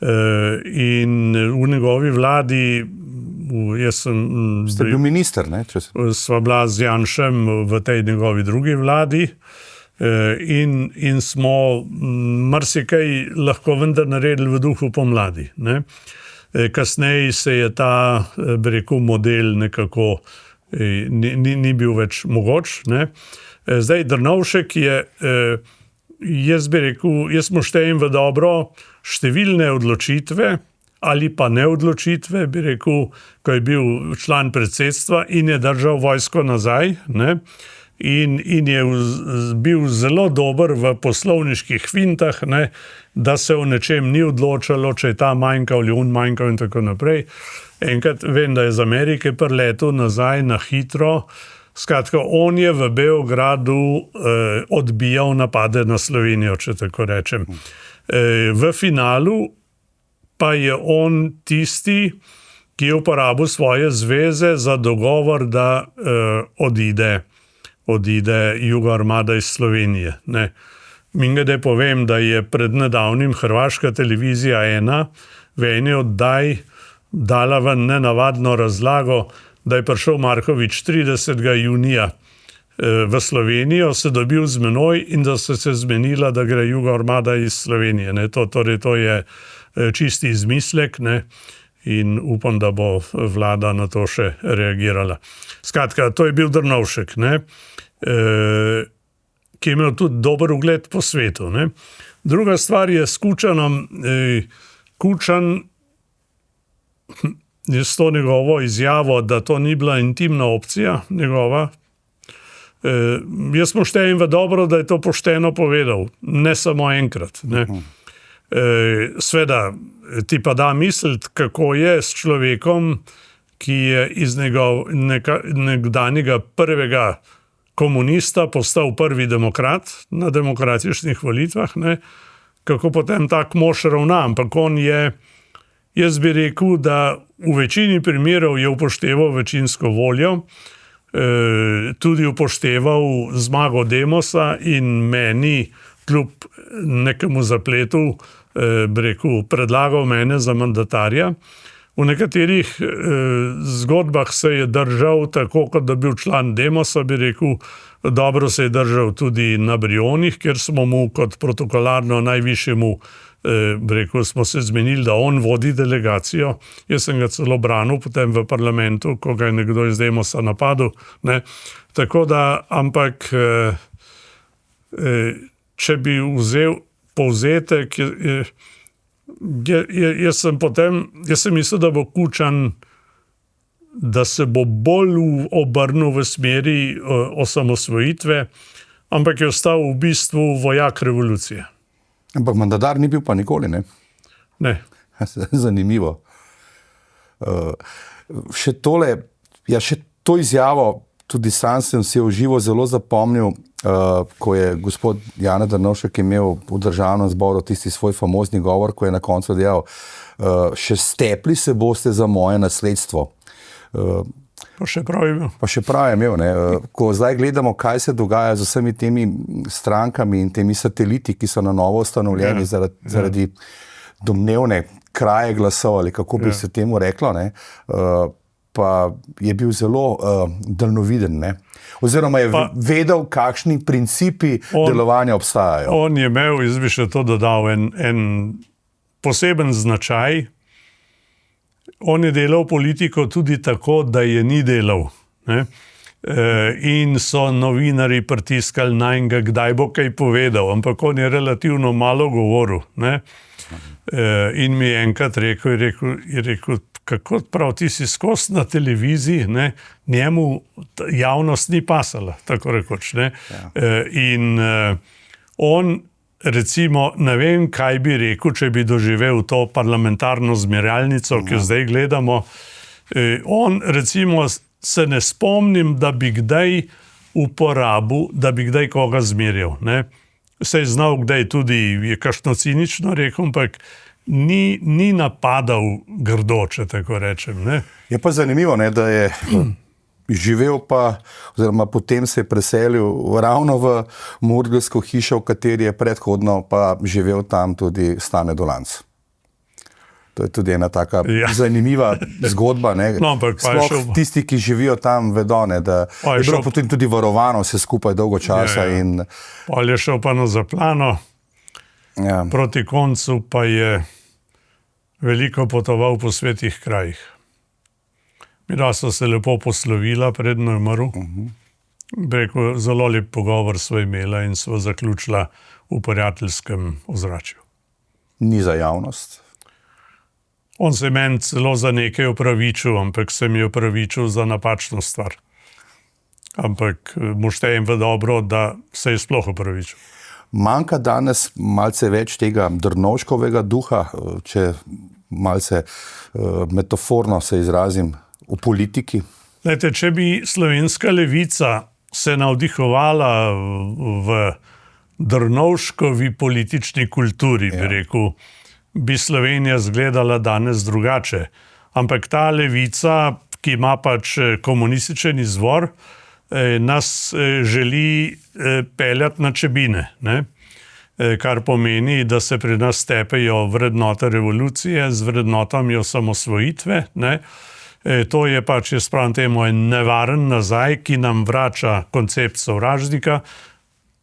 In v njegovi vladi, ste bil minister, ne? Sva bila z Janšem v tej njegovi drugi vladi. In smo marsikaj lahko vendar naredili v duhu pomladi. Ne? Kasneje se je ta, bi rekel, model nekako ni bil več mogoč. Ne? Zdaj, Drnovšek je, jaz bi rekel, jaz mu štejem v dobro številne odločitve ali pa neodločitve, bi rekel, ko je bil član predsedstva in je držal vojsko nazaj, ne? In je bil zelo dober v poslovniških fintah, ne, da se o nečem ni odločalo, če je ta manjkal ali manjkal in tako naprej. Enkrat vem, da je z Amerike priletel nazaj na hitro. Skratka, on je v Beogradu odbijal napade na Slovenijo, če tako rečem. V finalu pa je on tisti, ki je uporabil svoje zveze za dogovor, da odide Jugoarmada iz Slovenije. Ne. Mingede povem, da je pred nedavnim hrvaška televizija 1 v eni oddaj dala ven nenavadno razlago, da je prišel Marković 30. junija v Slovenijo, se dobil z menoj in da so se zmenila, da gre Jugoarmada iz Slovenije. Ne. Torej, to je čisti izmislek, ne. In upam, da bo vlada na to še reagirala. Skratka, to je bil Drnovšek, ne, ki je imel tudi dober ugled po svetu. Ne. Druga stvar je s Kučanom. Kučan je s to njegovo izjavo, da to ni bila intimna opcija njegova. Jaz mu štejem v dobro, da je to pošteno povedal, ne samo enkrat. Ne. Sveda, ti pa da misliti, kako je s človekom, ki je iz nekdanjega prvega komunista postal prvi demokrat na demokratičnih volitvah, ne? Kako potem tak mož ravna. Ampak on je, jaz bi rekel, da v večini primerov je upošteval večinsko voljo, tudi upošteval zmago Demosa in meni, kljub nekemu zapletu, bi rekel, predlagal mene za mandatarja. V nekaterih zgodbah se je držal tako, kot da bil član Demosa, bi rekel, dobro se je držal tudi na Brionih, ker smo mu kot protokolarno najvišjemu, bi rekel, smo se zmenili, da on vodi delegacijo. Jaz sem ga celo branil potem v parlamentu, ko ga je nekdo iz Demosa napadel. Ne? Tako da, ampak če bi vzel povzetek, jaz sem mislil, da bo Kučan, da se bo bolj obrnil v smeri osamosvojitve, ampak je ostal v bistvu vojak revolucije. Ampak mandatar ni bil pa nikoli, ne? Ne. Zanimivo. Še to izjavo, tudi sam sem si v živo zelo zapomnil, ko je gospod Janez Drnovšek imel v državnem zboru tisti svoj famozni govor, ko je na koncu dejal, še stepli se boste za moje nasledstvo. Pa še prav je imel. Ne. Ko zdaj gledamo, kaj se dogaja z vsemi temi strankami in temi sateliti, ki so na novo ustanovljeni zaradi domnevne kraje glasov, ali kako bi se temu reklo, ne, pa je bil zelo daljnoviden, ne. Oziroma je vedel, kakšni principi delovanja obstajajo. On je imel, jaz bi še to dodal, en poseben značaj. On je delal politiko tudi tako, da je ni delal. Ne? In so novinarji pritiskali na njega, kdaj bo kaj povedal, ampak on je relativno malo govoril. Ne? In mi je enkrat rekel, kako prav ti si skozi na televiziji, ne? Njemu javnost ni pasala, tako rekoč. Ne? In on, recimo, ne vem, kaj bi rekel, če bi doživel to parlamentarno zmerjalnico, ki jo zdaj gledamo. On, recimo, se ne spomnim, da bi kdaj uporabil, da bi kdaj koga zmerjal. Ne? Se je znal, kdaj tudi je kakšno cinično rekel, ampak ni napadal grdo, če tako rečem. Ne? Je pa zanimivo, ne, da je živel pa, oziroma potem se je preselil ravno v Murgelsko hišo, v kateri je predhodno pa živel tam tudi Stane Dolanc. To je tudi ena taka zanimiva zgodba. Ne. No, tisti, ki živijo tam, vedo, ne, da je bilo potem tudi varovano vse skupaj dolgo časa. Pol je šel pa na Zaplano, proti koncu pa je veliko potoval po svetih krajih. Midva sva se lepo poslovila, predno je umrl. Rekel, zelo lep pogovor sva imela in sva zaključila v prijateljskem ozračju. Ni za javnost? On se meni celo za nekaj opravičil, ampak se mi je opravičil za napačno stvar. Ampak mu štejem v dobro, da se je sploh opravičil. Manjka danes malce več tega Drnovškovega duha, če malce metaforno se izrazim, v politiki? Lejte, če bi slovenska levica se navdihovala v Drnovškovi politični kulturi, bi rekel, bi Slovenija izgledala danes drugače. Ampak ta levica, ki ima pač komunističen izvor, nas želi peljati na čebine, ne? Kar pomeni, da se pri nas tepejo vrednote revolucije z vrednotami osamosvojitve, ne? To je pač, jaz pravim temu, en nevaren nazaj, ki nam vrača koncept sovražnika,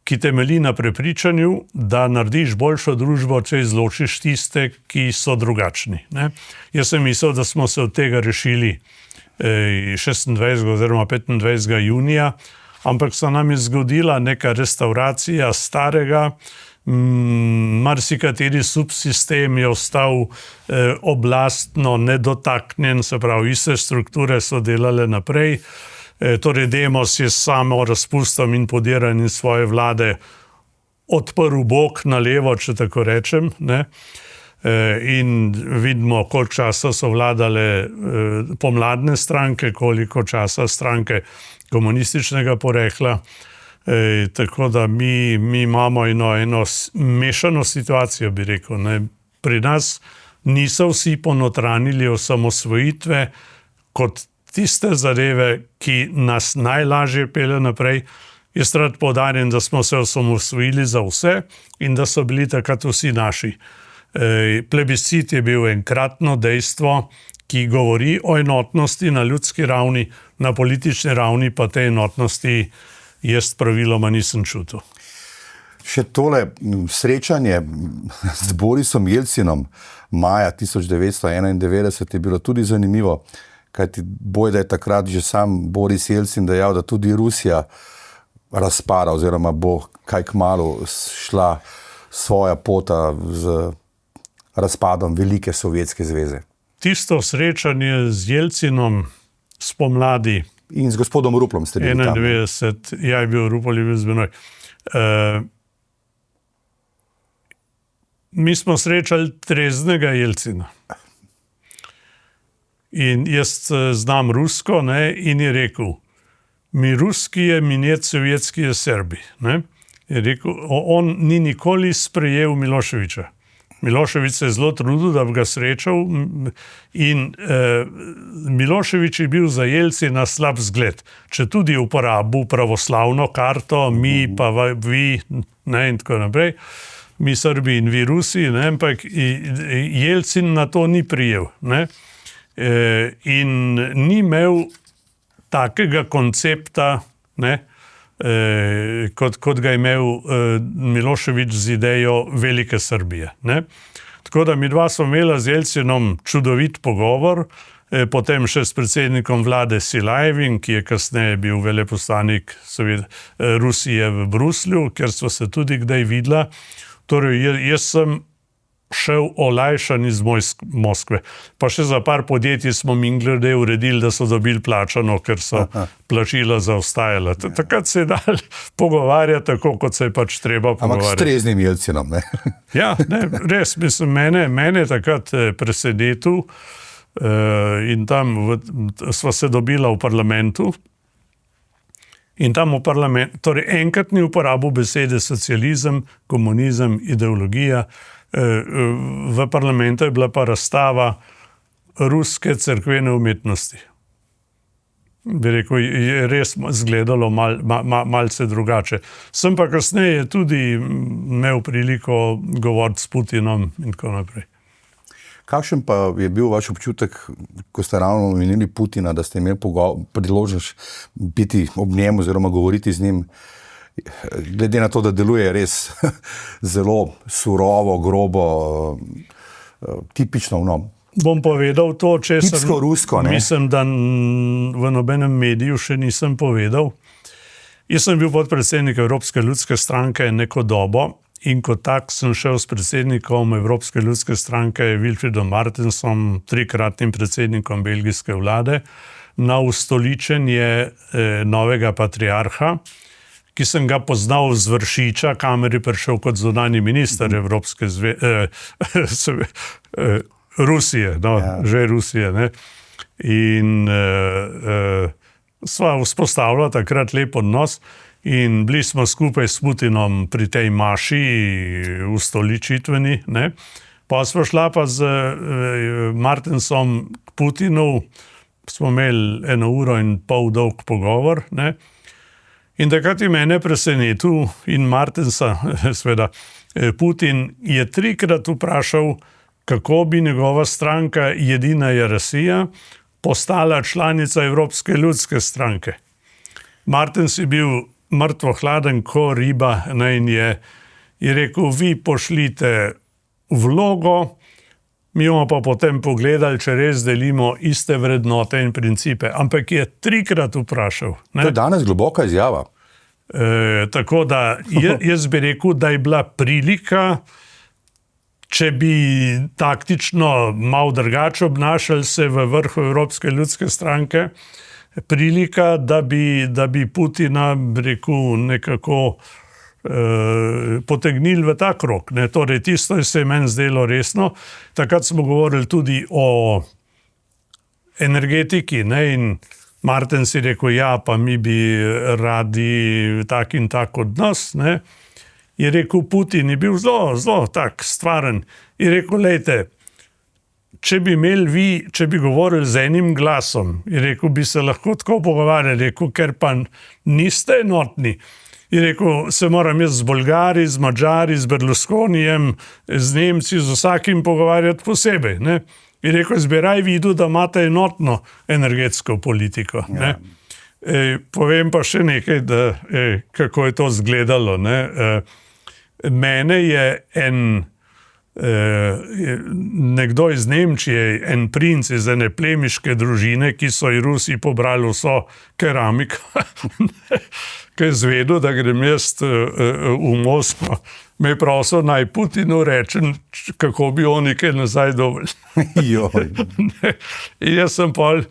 ki temelji na prepričanju, da narediš boljšo družbo, če izločiš tiste, ki so drugačni. Ne? Jaz sem mislil, da smo se od tega rešili 26. oziroma 25. junija, ampak se nam je zgodila neka restauracija starega, marsikateri subsistem je ostal oblastno nedotaknjen, se pravi, iste strukture so delale naprej. Torej Demos je samo razpustom in podiranjem svoje vlade odprl bok na levo, če tako rečem, ne? In vidimo, koliko časa so vladale pomladne stranke, koliko časa stranke komunističnega porekla. Tako da mi imamo eno mešano situacijo, bi rekel. Ne? Pri nas niso vsi ponotranili osamosvojitve kot tiste zadeve, ki nas najlažje pelje naprej. Jaz rad poudarjam, da smo se osamosvojili za vse in da so bili takrat vsi naši. Plebiscit je bil enkratno dejstvo, ki govori o enotnosti na ljudski ravni, na politični ravni pa te enotnosti jaz praviloma nisem čutil. Še tole srečanje z Borisom Jelcinom maja 1991 je bilo tudi zanimivo, kajti bojda je takrat že sam Boris Jelcin dejal, da tudi Rusija razpada oziroma bo kaj kmalu šla svoja pota z razpadom velike Sovjetske zveze. Tisto srečanje z Jelcinom spomladi in z gospodom Ruplom ste bili 91, ja, je bil Rupel, je bil z menoj. Mi smo srečali treznega Jelcina. In jaz znam rusko, ne, in je rekel, mi ruski je, mi njet sovjetski je Srbi. Ne. Je rekel, on ni nikoli sprejel Miloševiča. Miloševič se je zelo trudil, da bi ga srečal in Miloševič je bil za Jelcina slab zgled. Če tudi uporabil pravoslavno karto, mi pa vi, ne, in tako naprej, mi Srbi in vi Rusi, ne, ampak Jelcin na to ni prijel. Ne. In ni imel takega koncepta, ne, kot ga je imel Miloševič z idejo velike Srbije. Ne? Tako da mi dva smo imela z Jelcinom čudovit pogovor, potem še s predsednikom vlade Silajevim, ki je kasneje bil veleposlanik Rusije v Bruslju, ker smo se tudi kdaj videla. Torej, jaz sem šel olajšan iz Moskve. Pa še za par podjetij smo minglede uredili, da so dobili plačano, ker so plačila zaostajala. Takrat se je dal pogovarjati tako, kot se je pač treba pogovarjati. Ampak s treznim Jelcinom, ne? Ja, ne, res, mislim, mene takrat presenetil in tam sva se dobila v parlamentu in tam v parlamentu, torej enkrat ni uporabil besede socializem, komunizem, ideologija, v parlamentu je bila pa razstava ruske cerkvene umetnosti. Bi rekel, je res izgledalo malce drugače. Sem pa kasneje tudi imel priliko govoriti s Putinom in tako naprej. Kakšen pa je bil vaš občutek, ko ste ravno omenili Putina, da ste imeli priložnost biti ob njem oziroma govoriti z njim, glede na to, da deluje res zelo surovo, grobo, tipično vnom? Bom povedal to, če Tipsko rusko, ne? Mislim, da v nobenem mediju še nisem povedal. Jaz sem bil podpredsednik Evropske ljudske stranke neko dobo in kot tak sem šel s predsednikom Evropske ljudske stranke Wilfriedom Martensom, 3-kratnim predsednikom belgijske vlade, na ustoličenje novega patriarha, ki sem ga poznal z Vršiča, kamer je prišel kot zunanji minister Evropske Rusije, no, ja. Že Rusije, ne. In sva vzpostavila takrat lep odnos in bili smo skupaj s Putinom pri tej maši ustoličitveni, ne. Pa sva šla pa z Martensom k Putinu, smo imeli 1,5 dolg pogovor, ne. In takrat je mene presenetil in Martensa, seveda, Putin je 3-krat vprašal, kako bi njegova stranka Jedina je Rusija postala članica Evropske ljudske stranke. Martens je bil mrtvo hladen ko riba, ne, in je rekel, vi pošljite vlogo, mi bomo pa potem pogledali, če res delimo iste vrednote in principe. Ampak je 3-krat vprašal. Ne? To je danes globoka izjava. Tako da jaz bi rekel, da je bila prilika, če bi taktično malo drugače obnašali se v vrhu Evropske ljudske stranke, prilika, da bi Putina, rekel, nekako potegnili v ta krog. Ne? Torej, tisto se je meni zdelo resno. Takrat smo govorili tudi o energetiki, ne? In Martens je rekel, ja, pa mi bi radi tak in tak odnos, ne? Je rekel, Putin je bil zelo tak stvaren. Je rekel, lejte, če bi govorili z enim glasom, je rekel, bi se lahko tako pogovarjali, rekel, ker pa niste enotni. Je rekel, se moram jaz z Bolgari, z Madžari, z Berlusconijem, z Nemci, z vsakim pogovarjati posebej, ne. Je rekel, jaz bi raj videl, da imate enotno energetsko politiko, ne. Povem pa še nekaj, kako je to izgledalo, ne. Mene je nekdo iz Nemčije, en princ iz ene plemiške družine, ki so ji Rusi pobrali vso keramiko, ki je zvedel, da grem jaz v Moskvo. Me je prosil, naj Putinu rečem, kako bi oni kaj nazaj dobili. In jaz sem pol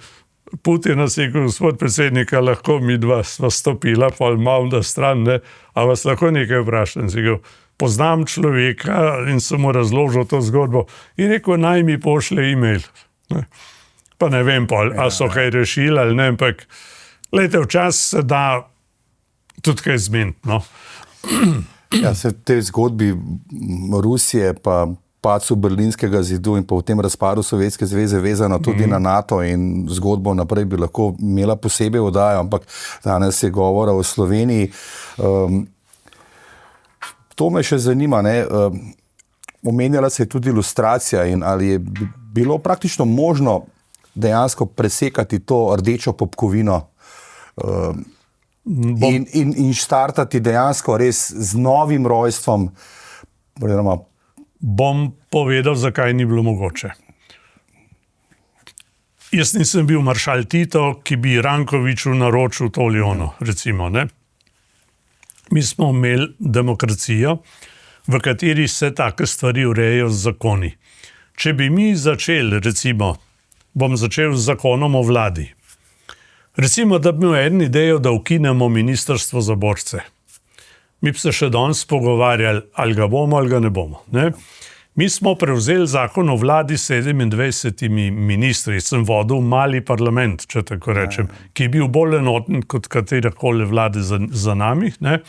Putina si rekel, gospod predsednika, lahko mi dva sva stopila, pol malo da stran, ne, a vas lahko nekaj vprašam. Si rekel, poznam človeka in sem mu razložil to zgodbo in rekel, naj mi pošlje e-mail. Ne. Pa ne vem pol, a so kaj rešili ali ne, ampak glejte, včasih se da tudi kaj zmeniti, no. Ja, se v tej zgodbi Rusije pa padcu Berlinskega zidu in po tem razpadu Sovjetske zveze vezano tudi na NATO in zgodbo naprej bi lahko imela posebej oddajo, ampak danes je govora o Sloveniji. To me še zanima, ne? Omenjala se je tudi ilustracija in ali je bilo praktično možno dejansko presekati to rdečo popkovino in štartati dejansko res z novim rojstvom. Bom povedal, zakaj ni bilo mogoče. Jaz nisem bil maršal Tito, ki bi Rankoviću naročil to ali ono, recimo, ne. Mi smo imeli demokracijo, v kateri se take stvari urejajo z zakoni. Če bi mi začeli, recimo, bom začel z zakonom o vladi. Recimo, da bi imel eno idejo, da ukinemo ministrstvo za borce. Mi bi se še danes pogovarjali, ali ga bomo, ali ga ne bomo. Ne? Mi smo prevzeli zakon o vladi s 27 ministri. Sem vodil mali parlament, če tako rečem, ki je bil bolj enoten kot katerakoli vlade za nami. Ne?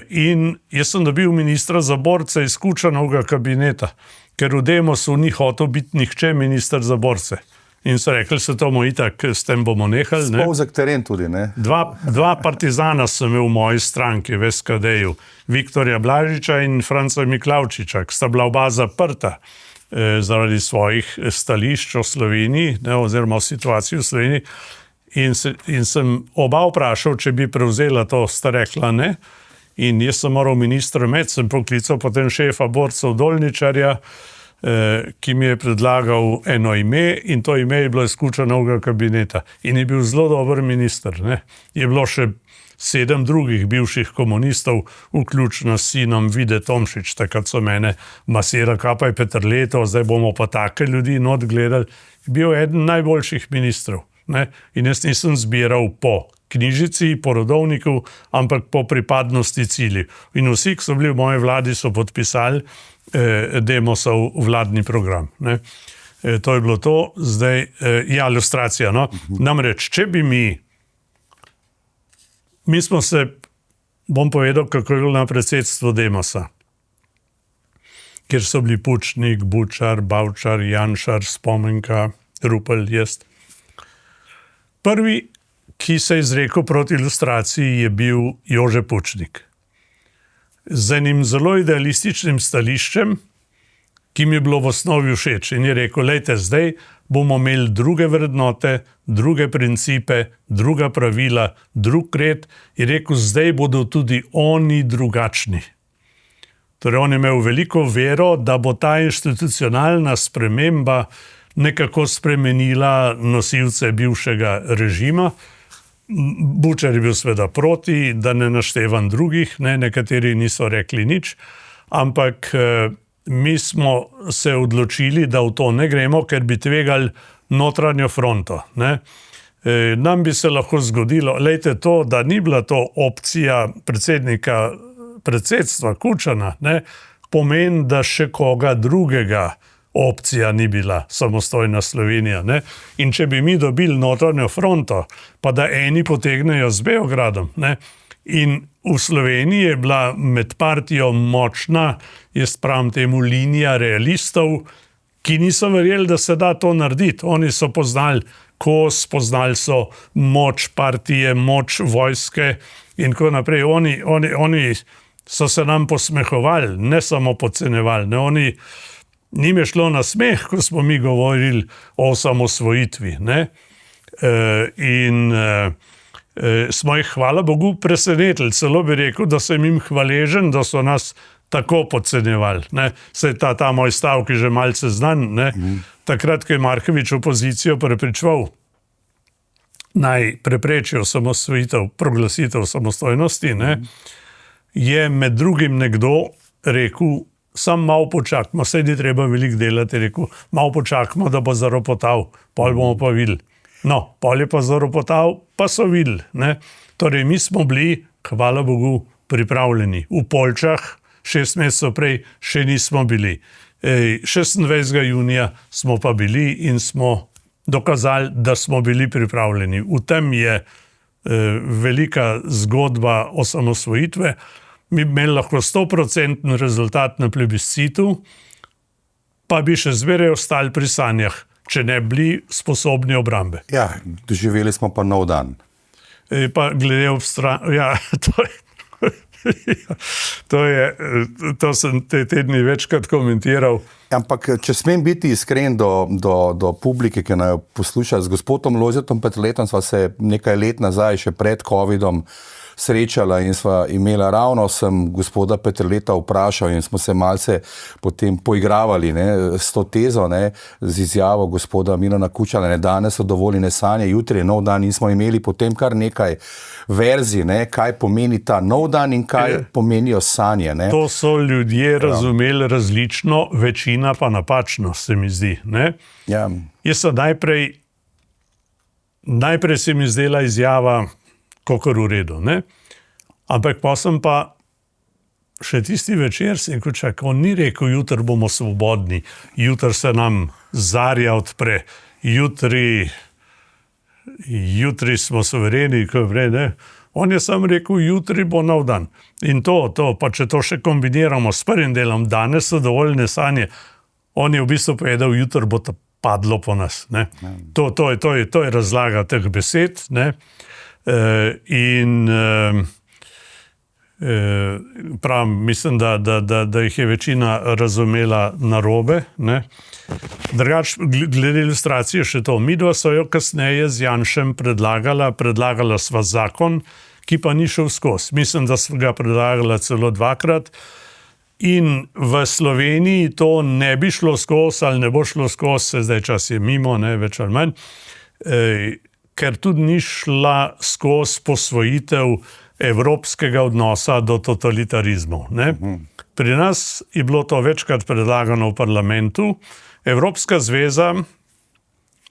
In jaz sem dobil ministra za borce iz Kučanovega kabineta, ker v Demosu ni hotel biti nihče minister za borce. In so rekli, se to bomo itak, s tem bomo nehali. Spolzek teren tudi, ne? Dva partizana sem imel v moji stranki, v SKD-ju, Viktorja Blažiča in Franca Miklavčiča, ki sta bila oba zaprta zaradi svojih stališč o Sloveniji, ne, oziroma o situaciji v Sloveniji. In sem oba vprašal, če bi prevzela to, sta rekla ne. In jaz sem moral ministra imeti, sem poklical potem šefa borcev Dolničarja, ki mi je predlagal eno ime in to ime je bilo iz Kučanovega kabineta. In je bil zelo dober minister. Ne. Je bilo še 7 drugih bivših komunistov, vključno s sinom Vide Tomšič, takrat so mene masirali, kaj pa je Peterleto, zdaj bomo pa take ljudi not gledali. Bil je eden najboljših ministrov. Ne. In jaz nisem zbiral po knjižici, po rodovniku, ampak po pripadnosti cilju. In vsi, ki so bili v moji vladi, so podpisali Demosov vladni program. Ne. To je bilo to. Zdaj, ilustracija. No. Namreč, če bi mi smo se, bom povedal, kako je bilo na predsedstvo Demosa, kjer so bili Pučnik, Bučar, Bavčar, Janšar, Spomenka, Rupel, jaz. Prvi, ki se je izrekel proti ilustraciji, je bil Jože Pučnik. Z enim zelo idealističnim stališčem, ki mi je bilo v osnovi všeč. In je rekel, lejte, zdaj bomo imeli druge vrednote, druge principe, druga pravila, drug red. Je rekel, zdaj bodo tudi oni drugačni. Torej, on je imel veliko vero, da bo ta institucionalna sprememba nekako spremenila nosilce bivšega režima. Bučar je bil seveda proti, da ne naštevam drugih, ne, nekateri niso rekli nič, ampak mi smo se odločili, da v to ne gremo, ker bi tvegali notranjo fronto. Ne. Nam bi se lahko zgodilo, lejte to, da ni bila to opcija predsedstva Kučana, ne, pomeni, da še koga drugega opcija ni bila samostojna Slovenija. Ne? In če bi mi dobili notranjo fronto, pa da eni potegnejo z Beogradom, ne? In v Sloveniji je bila med partijo močna, jaz pravim temu, linija realistov, ki niso verjeli, da se da to narediti. Oni so poznali kos, poznali so moč partije, moč vojske in tako naprej. Oni so se nam posmehovali, ne samo podcenjevali. Ne? Njim je šlo na smeh, ko smo mi govorili o osamosvojitvi. Ne? Smo jih, hvala Bogu, presenetili. Celo bi rekel, da sem jim hvaležen, da so nas tako podcenjevali. Ne? Saj ta moj stavek je že malce znan. Ne? Takrat, ko je Markovič opozicijo prepričeval, naj preprečijo proglasitev samostojnosti, ne? Je med drugim nekdo rekel, sam malo počakamo, saj ni treba veliko delati, je rekel, malo počakamo, da bo zaropotal, pol bomo pa videli. No, pol je pa zaropotal, pa so videli. Ne? Torej, mi smo bili, hvala Bogu, pripravljeni. V Poljčah 6 mesecev prej še nismo bili. 26. junija smo pa bili in smo dokazali, da smo bili pripravljeni. V tem je velika zgodba osamosvojitve. Mi bi imeli lahko 100% rezultat na plebiscitu, pa bi še zmeraj ostali pri sanjah, če ne bi sposobni obrambe. Ja, doživeli smo pa nov dan. Pa glede to sem te tedni večkrat komentiral. Ampak, če smem biti iskren do publike, ki naj posluša, z gospodom Lojzetom Peterletom sva se nekaj let nazaj, še pred covidom, srečala in sva imela, ravno sem gospoda Peterleta vprašal in smo se malce potem poigravali, ne, s to tezo, ne, z izjavo gospoda Milana Kučana, ne, danes so dovoljene sanje, jutri je nov dan, in smo imeli potem kar nekaj verzij, ne, kaj pomeni ta nov dan in kaj pomenijo sanje. Ne. To so ljudje razumeli različno, večina pa napačno, se mi zdi. Ne. Ja. Jaz sem najprej se mi zdela izjava kakor v redu, ne? Ampak pa sem pa še tisti večer si rekel, čak, on ni rekel, jutri bomo svobodni, jutri se nam zarja odpre, jutri smo suvereni, ko vre, ne? On je sam rekel, jutri bo nov dan. In to, pa če to še kombiniramo s prvim delom, danes so dovoljne sanje, on je v bistvu povedal, jutri bo to padlo po nas. Ne? To je razlaga teh besed. Ne? Mislim, da jih je večina razumela narobe. Drugač, glede ilustracije še to. Midva so jo kasneje z Janšem predlagala sva zakon, ki pa ni šel skozi. Mislim, da sva ga predlagala celo 2-krat. In v Sloveniji to ne bi šlo skozi ali ne bo šlo skozi, zdaj čas je mimo, ne, več ali manj, ker tudi ni šla skozi posvojitev evropskega odnosa do totalitarizmov. Ne? Pri nas je bilo to večkrat predlagano v parlamentu. Evropska zveza,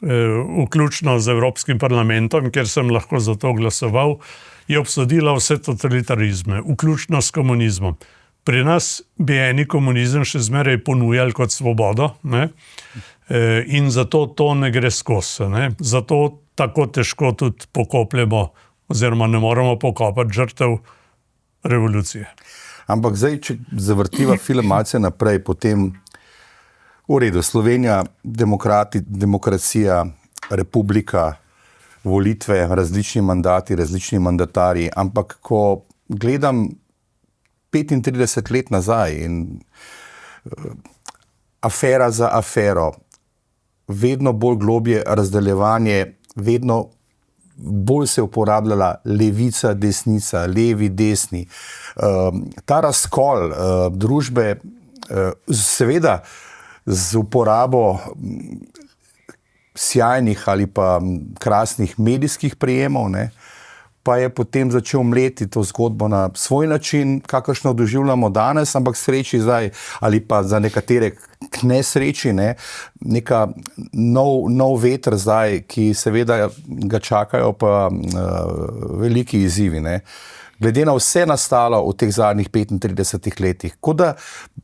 vključno z Evropskim parlamentom, kjer sem lahko za to glasoval, je obsodila vse totalitarizme, vključno s komunizmom. Pri nas bi eni komunizem še zmeraj ponujali kot svobodo, ne? In zato to ne gre skozi. Ne? Zato tako težko tudi pokopljemo oziroma ne moremo pokopati žrtev revolucije. Ampak zdaj, če zavrtiva film malce naprej, potem v redu, Slovenija, demokracija, republika, volitve, različni mandati, različni mandatarji, ampak ko gledam 35 let nazaj in afera za afero, vedno bolj globje razdeljevanje, vedno bolj se je uporabljala levica, desnica, levi, desni. Ta razkol družbe, seveda z uporabo sjajnih ali pa krasnih medijskih prijemov, ne, pa je potem začel mleti to zgodbo na svoj način, kakršno doživljamo danes, ampak sreči zdaj, ali pa za nekatere k nesreči, ne, neka nov veter zdaj, ki seveda ga čakajo pa veliki izzivi, ne. Glede na vse nastalo v teh zadnjih 35 letih, kot da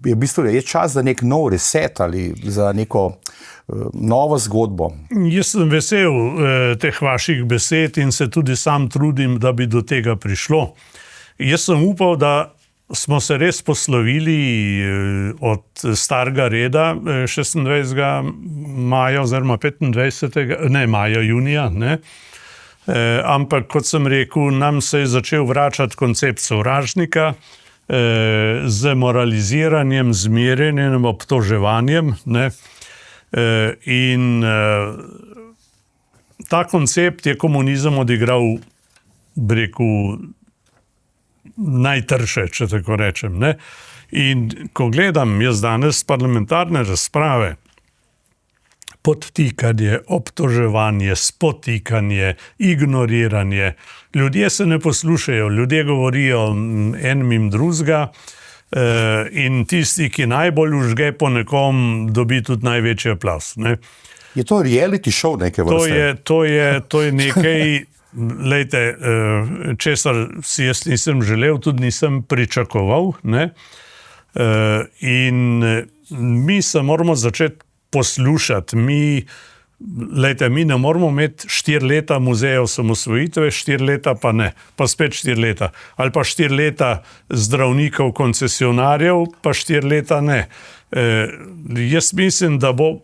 je v bistvu je čas za nek nov reset ali za neko novo zgodbo. Jaz sem vesel teh vaših besed in se tudi sam trudim, da bi do tega prišlo. Jaz sem upal, da smo se res poslovili od starega reda 26. maja oziroma 25. junija, ne? Ampak, kot sem rekel, nam se je začel vračati koncept sovražnika z moraliziranjem, zmerjanjem, obtoževanjem, ne? In ta koncept je komunizem odigral, bi rekel, najtrše, če tako rečem. Ne? In ko gledam jaz danes parlamentarne razprave, podtikanje, obtoževanje, spotikanje, ignoriranje, ljudje se ne poslušajo, ljudje govorijo en mimo drugega, in tisti, ki najbolj užge po nekom, dobi tudi največji aplavz. Ne? Je to reality show neke vrste? To je nekaj, lejte, česar si jaz nisem želel, tudi nisem pričakoval. Ne? In mi se moramo začeti poslušati. Mi ne moramo imeti 4 leta muzeja osamosvojitve, 4 leta pa ne, pa spet 4 leta. Ali pa 4 leta zdravnikov koncesionarjev, pa 4 leta ne. Jaz mislim, da bo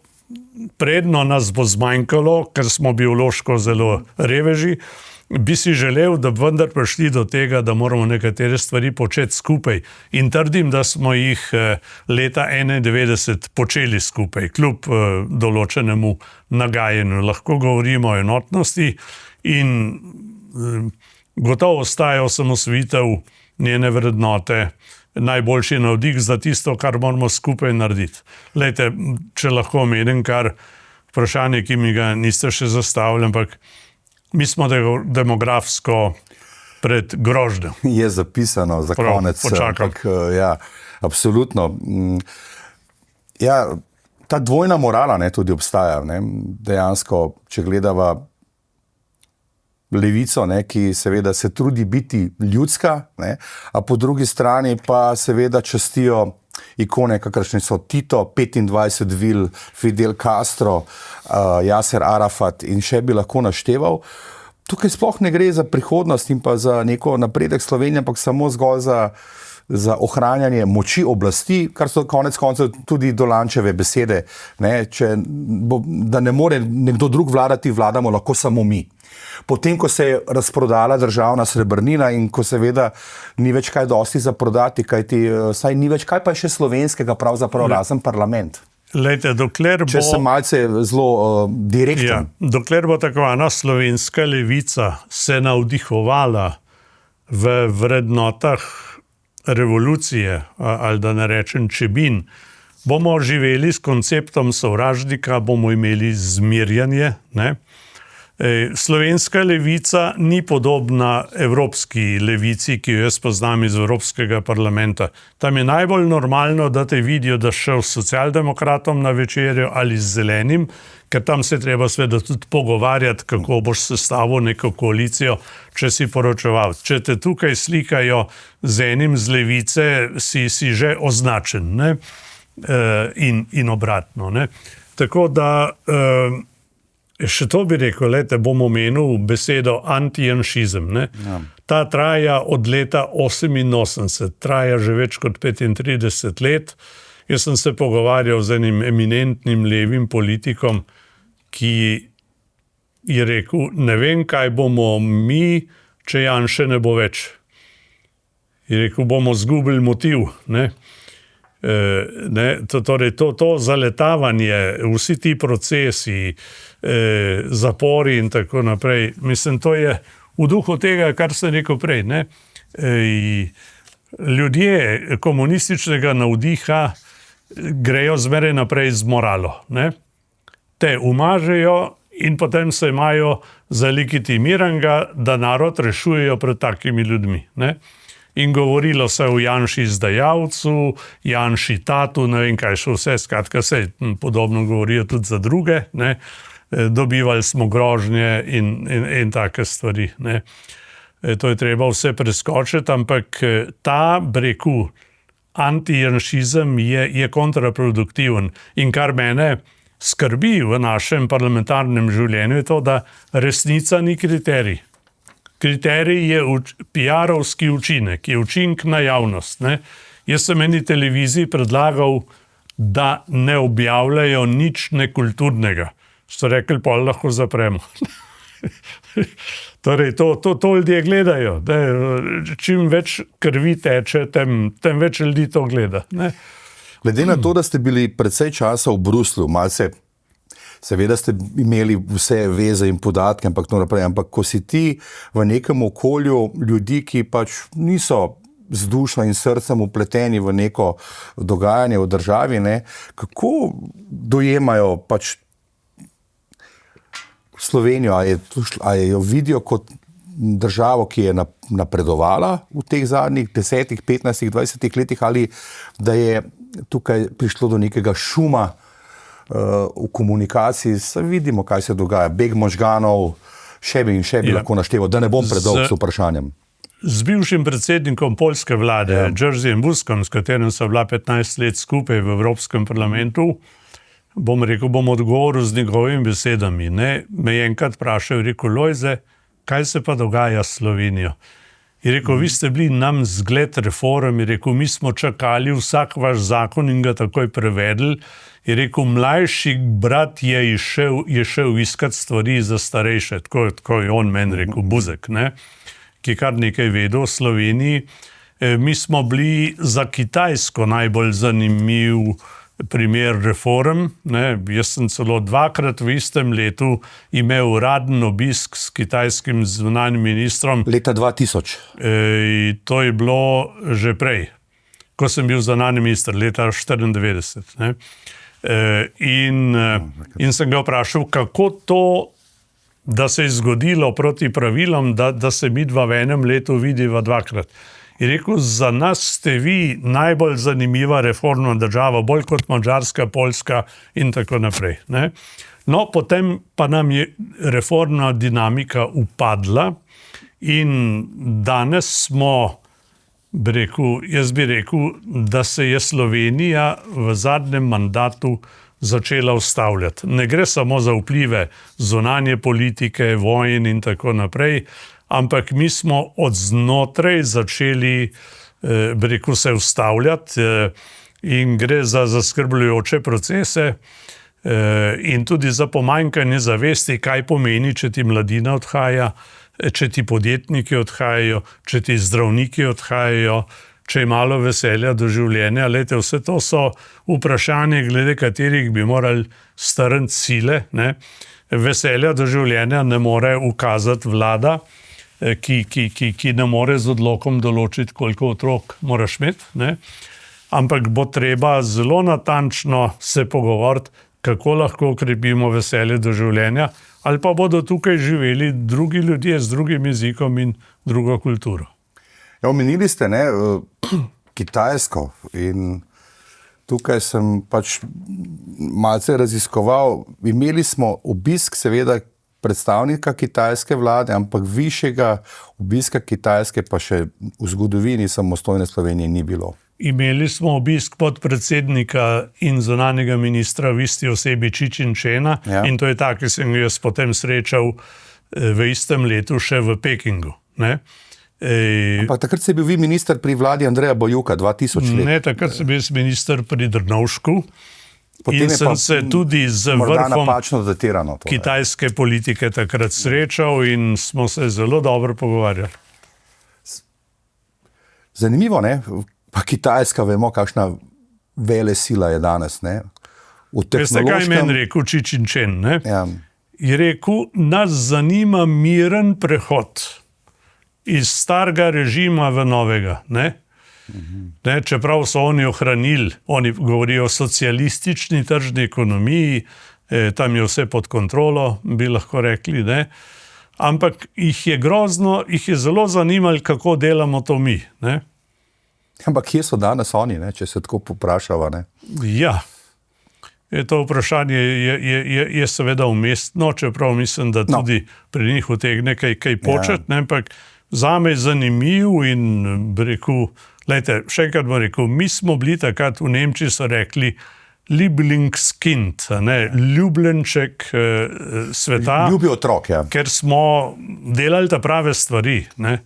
predno nas bo zmanjkalo, ker smo biološko zelo reveži, bi si želel, da bi vendar prišli do tega, da moramo nekatere stvari početi skupaj. In trdim, da smo jih leta 91 počeli skupaj, kljub določenemu nagajanju. Lahko govorimo o enotnosti in gotovo ostaja osamosvojitev, njene vrednote, najboljši navdih za tisto, kar moramo skupaj narediti. Lejte, če lahko omenim kar vprašanje, ki mi ga niste še zastavili, ampak mi smo demografsko pred grožnjo. Je zapisano za konec. Ampak, ja, absolutno. Ja, ta dvojna morala tudi obstaja. Ne? Dejansko, če gledava levico, ne, ki seveda se trudi biti ljudska, ne, a po drugi strani pa seveda častijo ikone, kakršne so Tito, 25 vil, Fidel Castro, Yasser Arafat in še bi lahko našteval. tukaj sploh ne gre za prihodnost in pa za neko napredek Slovenije, ampak samo zgolj za ohranjanje moči oblasti, kar so konec koncev tudi Dolančeve besede, ne, da ne more nekdo drug vladati, vladamo lahko samo mi. Potem, ko se je razprodala državna srebrnina in ko seveda ni več kaj dosti za prodati, kajti saj ni več kaj pa še slovenskega pravzaprav razen parlament. Lejte, če sem malce zelo direkten. Ja, dokler bo takovana slovenska levica se navdihovala v vrednotah revolucije, ali da ne rečem Čebin, bomo živeli s konceptom sovražnika, bomo imeli zmerjanje, ne? Slovenska levica ni podobna evropski levici, ki jo jaz poznam iz Evropskega parlamenta. Tam je najbolj normalno, da te vidijo, da šel s socialdemokratom na večerjo ali z zelenim, ker tam se treba seveda tudi pogovarjati, kako boš sestavil neko koalicijo, če si poročevalec. Če te tukaj slikajo z enim z levice, si že označen, ne? In obratno. Ne? Tako da še to bi rekel, lejte, bom omenil besedo antijanšizem. Ja. Ta traja od leta 1988, traja že več kot 35 let. Jaz sem se pogovarjal z enim eminentnim levim politikom, ki je rekel, ne vem, kaj bomo mi, če Janše ne bo več. Je rekel, bomo zgubili motiv, ne? Torej to zaletavanje, vsi ti procesi, zapori in tako naprej, mislim, to je v duhu tega, kar sem rekel prej, ne? Ljudje komunističnega navdiha grejo zmeraj naprej z moralo, ne? Te umažejo in potem se imajo za legitimiranega, da narod rešujejo pred takimi ljudmi, ne? In govorilo se o Janši izdajalcu, Janši tatu, ne vem kaj še vse, skratka se podobno govorijo tudi za druge, ne? Dobivali smo grožnje in take stvari, ne? To je treba vse preskočiti, ampak ta breku antijanšizem je kontraproduktiven in kar mene skrbi v našem parlamentarnem življenju je to, da resnica ni kriterij. Kriterij je PR-ovski učinek, je učink na javnost. Ne? Jaz sem eni televiziji predlagal, da ne objavljajo nič nekulturnega. So rekli, pol lahko zapremo. Torej, to ljudje gledajo. Čim več krvi teče, tem več ljudi to gleda. Ne? Glede na to, da ste bili precej časa v Bruslju, malce seveda ste imeli vse veze in podatke, ampak ko si ti v nekem okolju ljudi, ki pač niso z dušo in srcem upleteni v neko dogajanje v državi, ne, kako dojemajo pač Slovenijo, ali jo vidijo kot državo, ki je napredovala v teh zadnjih 10, 15, 20 letih, ali da je tukaj prišlo do nekega šuma v komunikaciji, vidimo, kaj se dogaja, beg možganov, še bi lahko našteval, da ne bom predolg s vprašanjem. Z bivšim predsednikom poljske vlade, Jerzyjem Buskom, s katerim so bila 15 let skupaj v Evropskem parlamentu, bom odgovoril z njegovimi besedami. Ne? Me je enkrat vprašal, rekel, Lojze, kaj se pa dogaja s Slovenijo? Je rekel, vi ste bili nam zgled reform, je rekel, mi smo čakali vsak vaš zakon in ga takoj prevedli. Je rekel, mlajši brat je šel iskat stvari za starejše, tako je on meni rekel, Buzek, ne? Ki kar nekaj vedel o Sloveniji. Mi smo bili za Kitajsko najbolj zanimiv primer reform. Ne? Jaz sem celo 2-krat v istem letu imel uraden obisk s kitajskim zunanjim ministrom. Leta 2000. To je bilo že prej, ko sem bil zunanji minister, leta 1994. Ne? In sem ga vprašal, kako to, da se je zgodilo proti pravilom, da se midva v enem letu vidiva 2-krat. Je rekel, za nas ste vi najbolj zanimiva reformna država, bolj kot Madžarska, Poljska in tako naprej. Ne? No, potem pa nam je reformna dinamika upadla in danes smo, jaz bi rekel, da se je Slovenija v zadnjem mandatu začela ustavljati. Ne gre samo za vplive zunanje politike, vojn in tako naprej, ampak mi smo od znotraj začeli se ustavljati in gre za zaskrbljujoče procese in tudi za pomanjkanje zavesti, kaj pomeni, če ti mladina odhaja, če ti podjetniki odhajajo, če ti zdravniki odhajajo, če je malo veselja do življenja. Lejte, vse to so vprašanje, glede katerih bi morali strniti sile. Ne? Veselja do življenja ne more ukazati vlada, ki ne more z odlokom določiti, koliko otrok moraš imeti, ne? Ampak bo treba zelo natančno se pogovoriti, kako lahko okrepimo veselje do življenja, ali pa bodo tukaj živeli drugi ljudje z drugim jezikom in drugo kulturo. Ja, omenili ste Kitajsko in tukaj sem pač malce raziskoval. Imeli smo obisk seveda predstavnika kitajske vlade, ampak višjega obiska Kitajske pa še v zgodovini samostojne Slovenije ni bilo. Imeli smo obisk podpredsednika in zunanjega ministra v isti osebi Xi Jinpinga, ja. In to je tako, ki sem jaz potem srečal v istem letu še v Pekingu. Ne? Ampak takrat si bil vi minister pri vladi Andreja Bajuka, 2000 let. Ne, takrat sem bil minister pri Drnovšku. Potem in sem se tudi z vrhom kitajske politike takrat srečal in smo se zelo dobro pogovarjali. Zanimivo, ne? Pa Kitajska, vemo, kakšna velesila je danes. Ne? Veste, kaj meni rekel Xi Jinping? Ne? Ja. Je rekel, nas zanima miren prehod iz starega režima v novega. Ne? Ne, čeprav so oni ohranili, oni govorijo o socialistični tržni ekonomiji, tam je vse pod kontrolo, bi lahko rekli, ne? Ampak jih je zelo zanimalo, kako delamo to mi. Ne? Ampak kje so danes oni, ne? Če se tako poprašava? Ne? Ja, to vprašanje je seveda umestno, čeprav mislim, da tudi pri njih utegne kaj početi, ja. Ampak zame je zanimiv in rekel, lejte, še enkrat bom rekel, mi smo bili takrat v Nemčiji, so rekli Lieblingskind, ljubljenček sveta. Ljubi otrok, ja. Ker smo delali ta prave stvari, ne.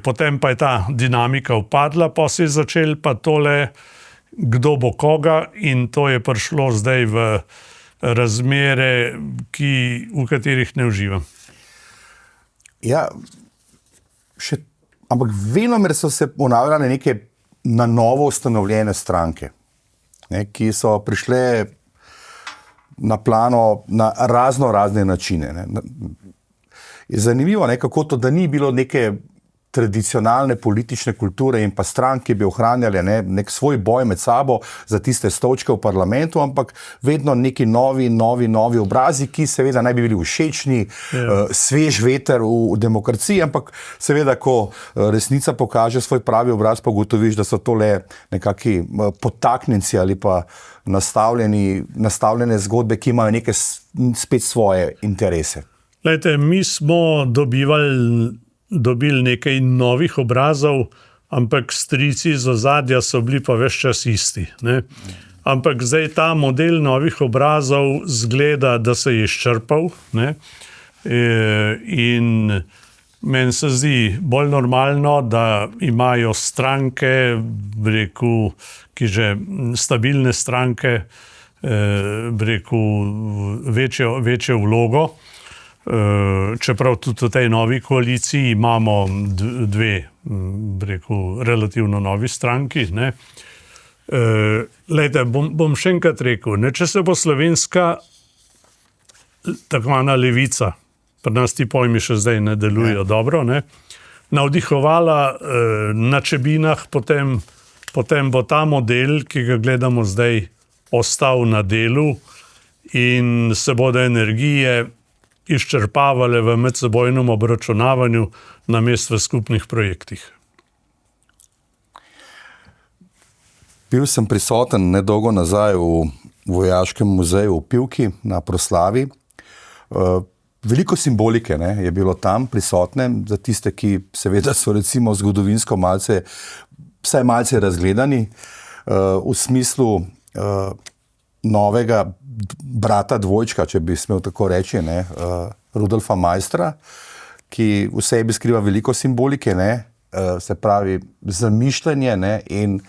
Potem pa je ta dinamika upadla, pa se je začel pa tole, kdo bo koga, in to je prišlo zdaj v razmere, v katerih ne uživam. Ja, ampak venomer so se ponavljale neke na novo ustanovljene stranke, ne, ki so prišle na plano na razne načine. Ne. Je zanimivo, ne, kako to, da ni bilo neke tradicionalne politične kulture in pa stranke bi ohranjali nek svoj boj med sabo za tiste stolčke v parlamentu, ampak vedno neki novi obrazi, ki seveda naj bi bili všečni, svež veter v demokraciji, ampak seveda, ko resnica pokaže svoj pravi obraz, pa ugotoviš, da so to le nekaki podtaknjenci ali pa nastavljene zgodbe, ki imajo neke spet svoje interese. Lejte, mi smo dobili nekaj novih obrazov, ampak strici iz ozadja so bili pa ves čas isti. Ne? Ampak zdaj ta model novih obrazov zgleda, da se je izčrpal, ne? In meni se zdi bolj normalno, da imajo stranke, rekel, ki že stabilne stranke, rekel, večjo vlogo. Čeprav tudi v tej novi koaliciji imamo dve, rekel, relativno novi stranki. Ne. Lejte, bom še enkrat rekel, ne, če se bo slovenska tako mana levica, pri nas ti pojmi še zdaj ne delujejo dobro, ne, navdihovala na Čebinah, potem bo ta model, ki ga gledamo zdaj, ostal na delu in se bodo energije izčrpavale v medsebojnem obračunavanju namesto v skupnih projektih. Bil sem prisoten nedolgo nazaj v Vojaškem muzeju v Pivki na proslavi. Veliko simbolike, ne, je bilo tam prisotne, za tiste, ki seveda so recimo zgodovinsko vsaj malce razgledani, v smislu novega brata dvojčka, če bi smel tako reči, ne, Rudolfa Maistra, ki v sebi skriva veliko simbolike, ne, se pravi zamišljanje, ne, in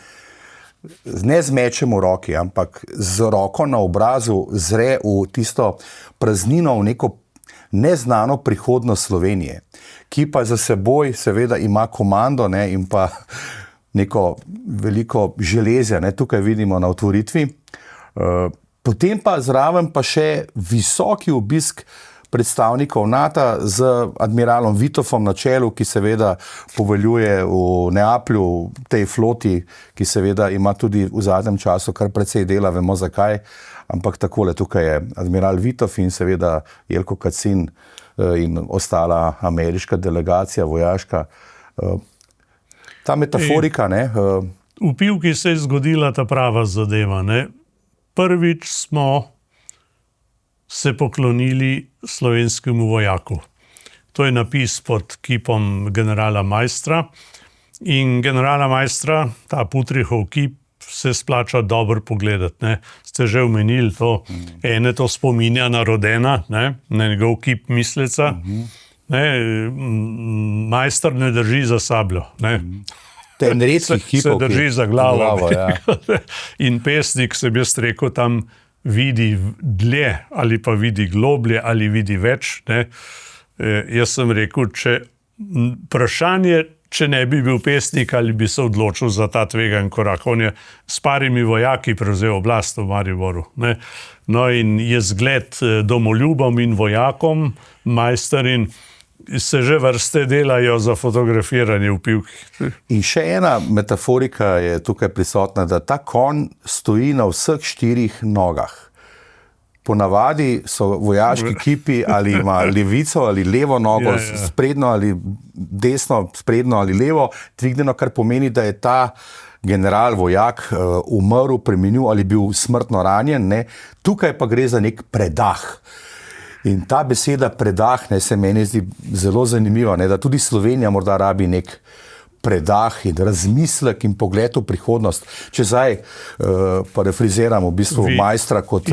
ne z mečem v roki, ampak z roko na obrazu zre v tisto praznino, v neko neznano prihodnost Slovenije, ki pa za seboj seveda ima komando, ne, in pa neko veliko železja, ne, tukaj vidimo na otvoritvi. Potem pa zraven pa še visoki obisk predstavnikov NATO z admiralom Witoffom na čelu, ki seveda poveljuje v Neaplju tej floti, ki seveda ima tudi v zadnjem času kar precej dela, vemo zakaj, ampak takole, tukaj je admiral Witoff in seveda Jelko Kacin in ostala ameriška delegacija, vojaška. Ta metaforika, ne? V Pivki se je zgodila ta prava zadeva, ne? Prvič smo se poklonili slovenskemu vojaku. To je napis pod kipom generala Maistra in generala Maistra, ta Putrihov kip, se splača dobro pogledati. Ne? Ste že omenili to, ene to spominja na Rodena, ne? Na njegov kip misleca. Ne? Maistar ne drži za sabljo. Ne? Ten redkih kipov, se drži za glavo. Ja. In pesnik, se bi jaz rekel, tam vidi dlje ali pa vidi globlje ali vidi več. Ne? Jaz sem rekel, vprašanje, če ne bi bil pesnik, ali bi se odločil za ta tvegan korak. On je s parimi vojaki prevzel oblast v Mariboru. Ne? No in je zgled domoljubom in vojakom, Maistar, in se že vrste delajo za fotografiranje v Pivki. In še ena metaforika je tukaj prisotna, da ta konj stoji na vseh 4 nogah. Ponavadi so vojaški kipi ali ima levico ali levo nogo, sprednjo ali desno, sprednjo ali levo, dvignjeno, kar pomeni, da je ta general, vojak umrl, preminil ali bil smrtno ranjen. Ne? Tukaj pa gre za nek predah. In ta beseda predah, ne, se meni zdi zelo zanimiva, ne, da tudi Slovenija morda rabi nek predah in razmislek in pogled v prihodnost. Če zdaj parafraziramo v bistvu Maistra kot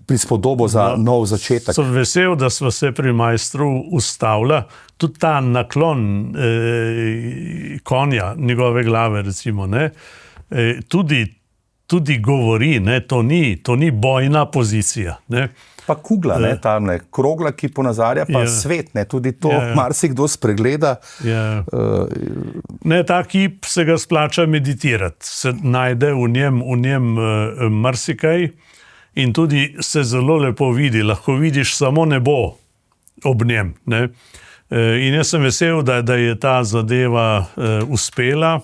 prispodobo za nov začetek. Sem vesel, da smo se pri Maistru ustavili. Tudi ta naklon konja, njegove glave, recimo, ne, tudi govori, ne, to ni bojna pozicija. Ne. Pa kugla, ne, tamle, krogla, ki ponazarja pa svet, ne, tudi to marsikdo spregleda. Ne, ta kip se ga splača meditirati, se najde v njem marsikaj in tudi se zelo lepo vidi, lahko vidiš samo nebo ob njem. Ne. In jaz sem vesel, da je ta zadeva uspela.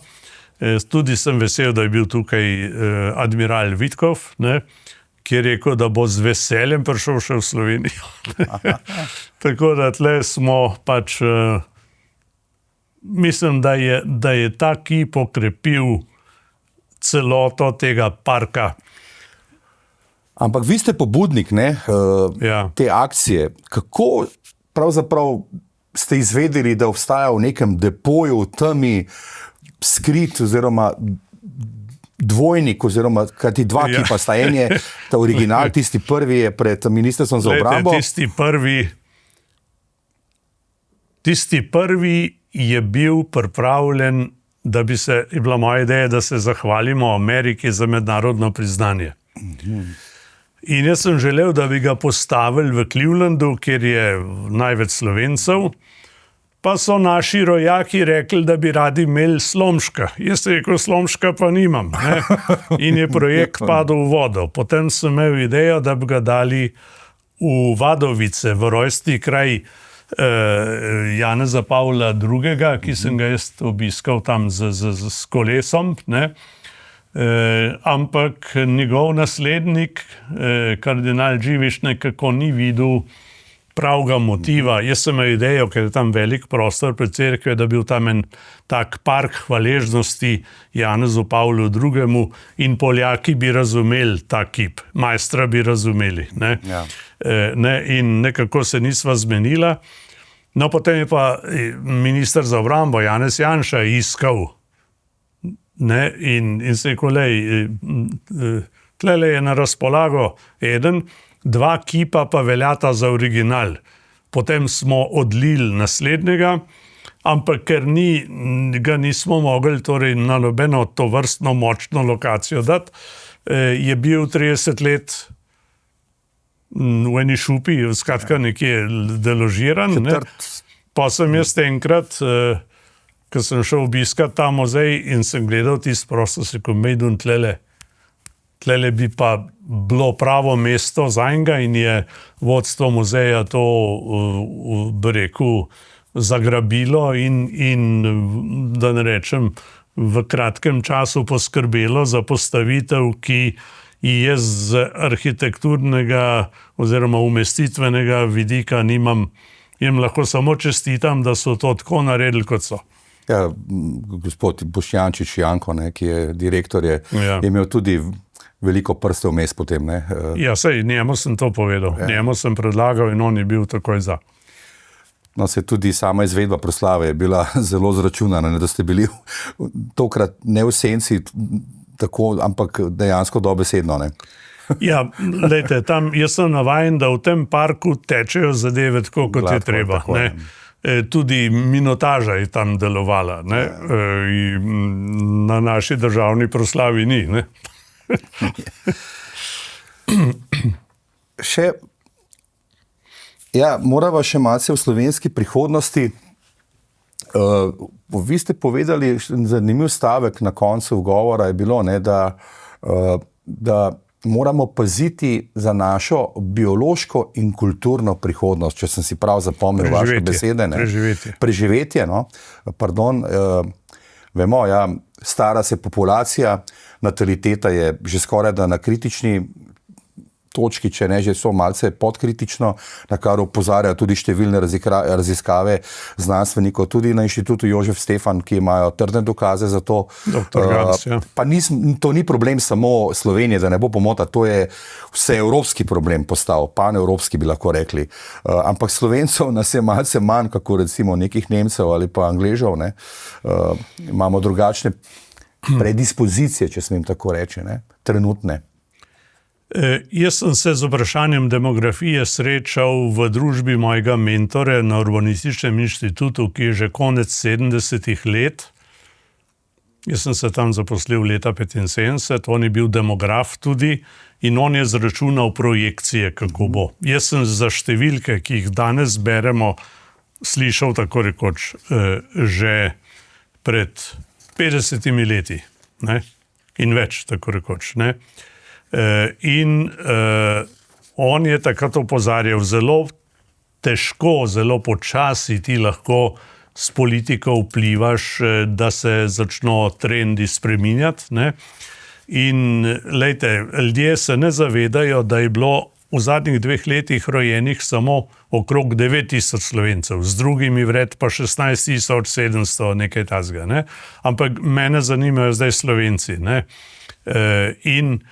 Tudi sem vesel, da je bil tukaj admiral Witkoff, ne, ki je rekel, da bo z veseljem prišel še v Slovenijo. Tako da tle smo pač, mislim, da je ta kip okrepil celoto tega parka. Ampak vi ste pobudnik, ne, te akcije. Kako pravzaprav ste izvedeli, da obstaja v nekem depoju, v temi, skrit oziroma dvojnik, oziroma kajti 2 kipa sta, en je ta original, tisti prvi je pred Ministrstvom za obrambo. Tisti prvi je bil pripravljen, je bila moja ideja, da se zahvalimo Ameriki za mednarodno priznanje. In jaz sem želel, da bi ga postavili v Clevelandu, kjer je največ Slovencev. Pa so naši rojaki rekli, da bi radi imeli Slomška. Jaz sem rekel, Slomška pa nimam. Ne? In je projekt padel v vodo. Potem sem imel idejo, da bi ga dali v Vadovice, v rojstni kraj Janeza Pavla II., ki sem ga jaz obiskal tam s kolesom. Ne? Ampak njegov naslednik, kardinal Živiš, nekako ni videl pravega motiva. Jaz sem imel idejo, ker je tam velik prostor pred cerkve, da bi bil tam en tak park hvaležnosti Janezu Pavlu II. In Poljaki bi razumeli ta kip, Maistra bi razumeli. Ne? Ja. In nekako se nisva zmenila. No, potem je pa minister za obrambo Janez Janša iskal. Ne? In se je rekel, Tlele je na razpolago eden, 2 kipa pa veljata za original. Potem smo odlili naslednjega, ampak ker ga nismo mogli torej na nobeno to vrstno močno lokacijo dati, je bil 30 let v eni šupi, skratka nekje deložiran. Ne? Pa sem jaz enkrat, ko sem šel obiskat ta muzej in sem gledal tisti prostor, se rekel, Mejdun, tlele bi pa bilo pravo mesto za enega in je vodstvo muzeja to, bi rekel, zagrabilo in da ne rečem, v kratkem času poskrbelo za postavitev, ki je z arhitekturnega oziroma umestitvenega vidika nimam. Jim lahko samo čestitam, da so to tako naredili, kot so. Ja, gospod Boštjančič Janko, ne, ki je direktor, je imel tudi veliko prstev vmes potem. Ne. Ja, sej, njemu sem to povedal. Njemu sem predlagal in on je bil takoj za. No, se tudi sama izvedba proslave je bila zelo zračunana, ne, da ste bili tokrat ne v senci, tako, ampak dejansko dobesedno. Ne. Ja, lejte, tam jaz sem navajen, da v tem parku tečejo zadeve tako, kot je treba. Tako, ne. Tudi minotaža je tam delovala. Ne. Na naši državni proslavi ni. Ne. Še morava še malce v slovenski prihodnosti. Vi ste povedali, zanimiv stavek na koncu govora je bilo, ne, da moramo paziti za našo biološko in kulturno prihodnost, če sem si prav zapomnil vaše besede. Ne. Preživetje. No. Pardon, vemo, stara se populacija, nataliteta je že skoraj da na kritični točki, če ne že so malce podkritično, na kar opozarjajo tudi številne raziskave znanstvenikov, tudi na inštitutu Jožef Stefan, ki imajo trdne dokaze za to. Pa to ni problem samo Slovenije, da ne bo pomota, to je vseevropski problem postal, panevropski bi lahko rekli. Ampak Slovencev nas je malce manj, kako recimo nekih Nemcev ali pa Angležev. Ne. Imamo drugačne predispozicije, če smem tako reči, ne, trenutne. Jaz sem se z vprašanjem demografije srečal v družbi mojega mentore na Urbanističnem inštitutu, ki je že konec 70-ih let. Jaz sem se tam zaposlil leta 75, on je bil demograf tudi in on je zračunal projekcije, kako bo. Jaz sem za številke, ki jih danes beremo, slišal tako rekoč že pred 50 leti, ne? In več, tako rekoč, ne? On je takrat opozarjal, zelo težko, zelo počasi ti lahko s politiko vplivaš, da se začno trendi spreminjati. Ne? In lejte, ljudje se ne zavedajo, da je bilo v zadnjih 2 letih rojenih samo okrog 9000 Slovencev, z drugimi vred pa 16700, nekaj tazga. Ne? Ampak mene zanimajo zdaj Slovenci. Ne? In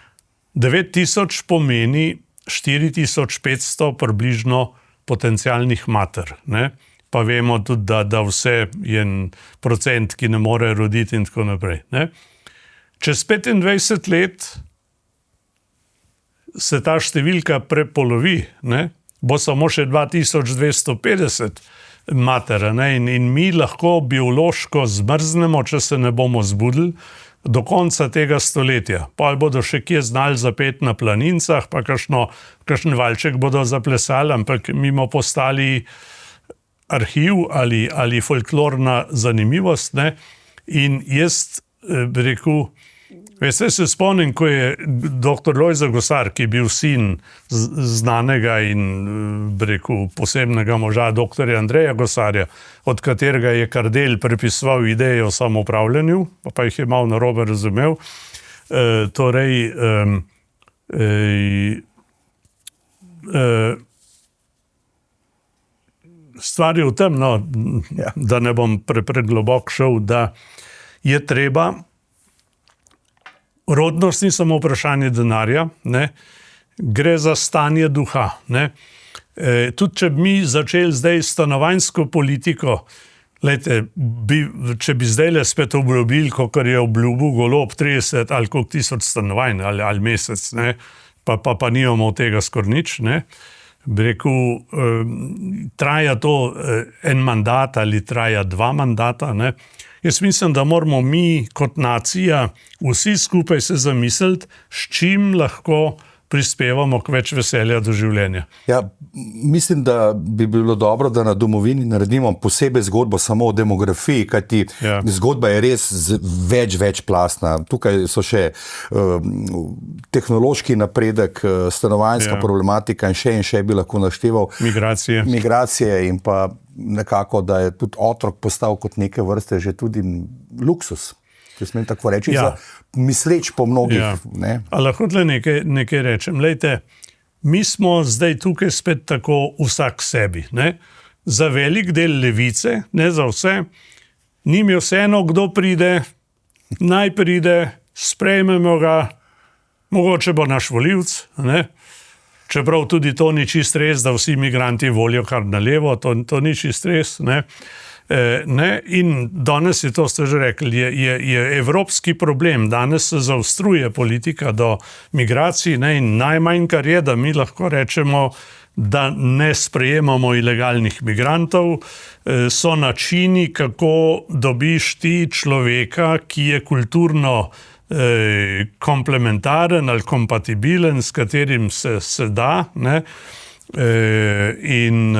9000 pomeni 4500 približno potencialnih mater. Ne? Pa vemo tudi, da vse je en procent, ki ne more roditi in tako naprej. Ne? Čez 25 let se ta številka prepolovi, ne? Bo samo še 2250 mater. Ne? In mi lahko biološko zmrznemo, če se ne bomo zbudili, do konca tega stoletja. Pa bodo še kje znali zapeti na planincah, pa kakšen valček bodo zaplesali, ampak mimo postali arhiv ali folklorna zanimivost. Ne? In jaz bi rekel, veste, se spomnim, ko je dr. Lojze Gosar, ki je bil sin znanega in bi rekel, posebnega moža dr. Andreja Gosarja, od katerega je Kardelj prepisoval ideje o samoupravljanju, pa jih je malo narobe razumel. Stvar je v tem, no, da ne bom preglobok šel, da je treba. Rodnost ni samo vprašanje denarja, ne? Gre za stanje duha. Ne? Tudi če bi mi začeli zdaj stanovanjsko politiko, Lejte, če bi zdaj spet obljubili, kot je obljubil Golob, 30 ali koliko tisoč stanovanj ali mesec, ne, pa nimamo tega skoraj nič, ne, bi rekel, traja to en mandat ali traja 2 mandata, ne. Jaz mislim, da moramo mi kot nacija vsi skupaj se zamisliti, s čim lahko prispevamo k več veselja do življenja. Ja, mislim, da bi bilo dobro, da na domovini naredimo posebej zgodbo samo o demografiji, kajti zgodba je res večplastna. Tukaj so še tehnološki napredek, stanovanjska problematika in še bi lahko našteval. Migracije in pa nekako, da je tudi otrok postal kot neke vrste že tudi luksus. Če smem tako reči, misleč po mnogih. Ja. Lahko tle nekaj rečem. Lejte, mi smo zdaj tukaj spet tako vsak sebi. Ne? Za velik del levice, ne za vse, njim je vseeno, kdo pride, naj pride, sprejmemo ga, mogoče bo naš volivec, ne? Čeprav tudi to ni čist res, da vsi migranti volijo kar na levo, to ni čist res, ne? In danes je to, ste že rekli, je evropski problem. Danes se zaostruje politika do migracij, ne, in najmanj, kar je, da mi lahko rečemo, da ne sprejemamo ilegalnih migrantov, so načini, kako dobiš ti človeka, ki je kulturno komplementaren ali kompatibilen, s katerim se da, ne. In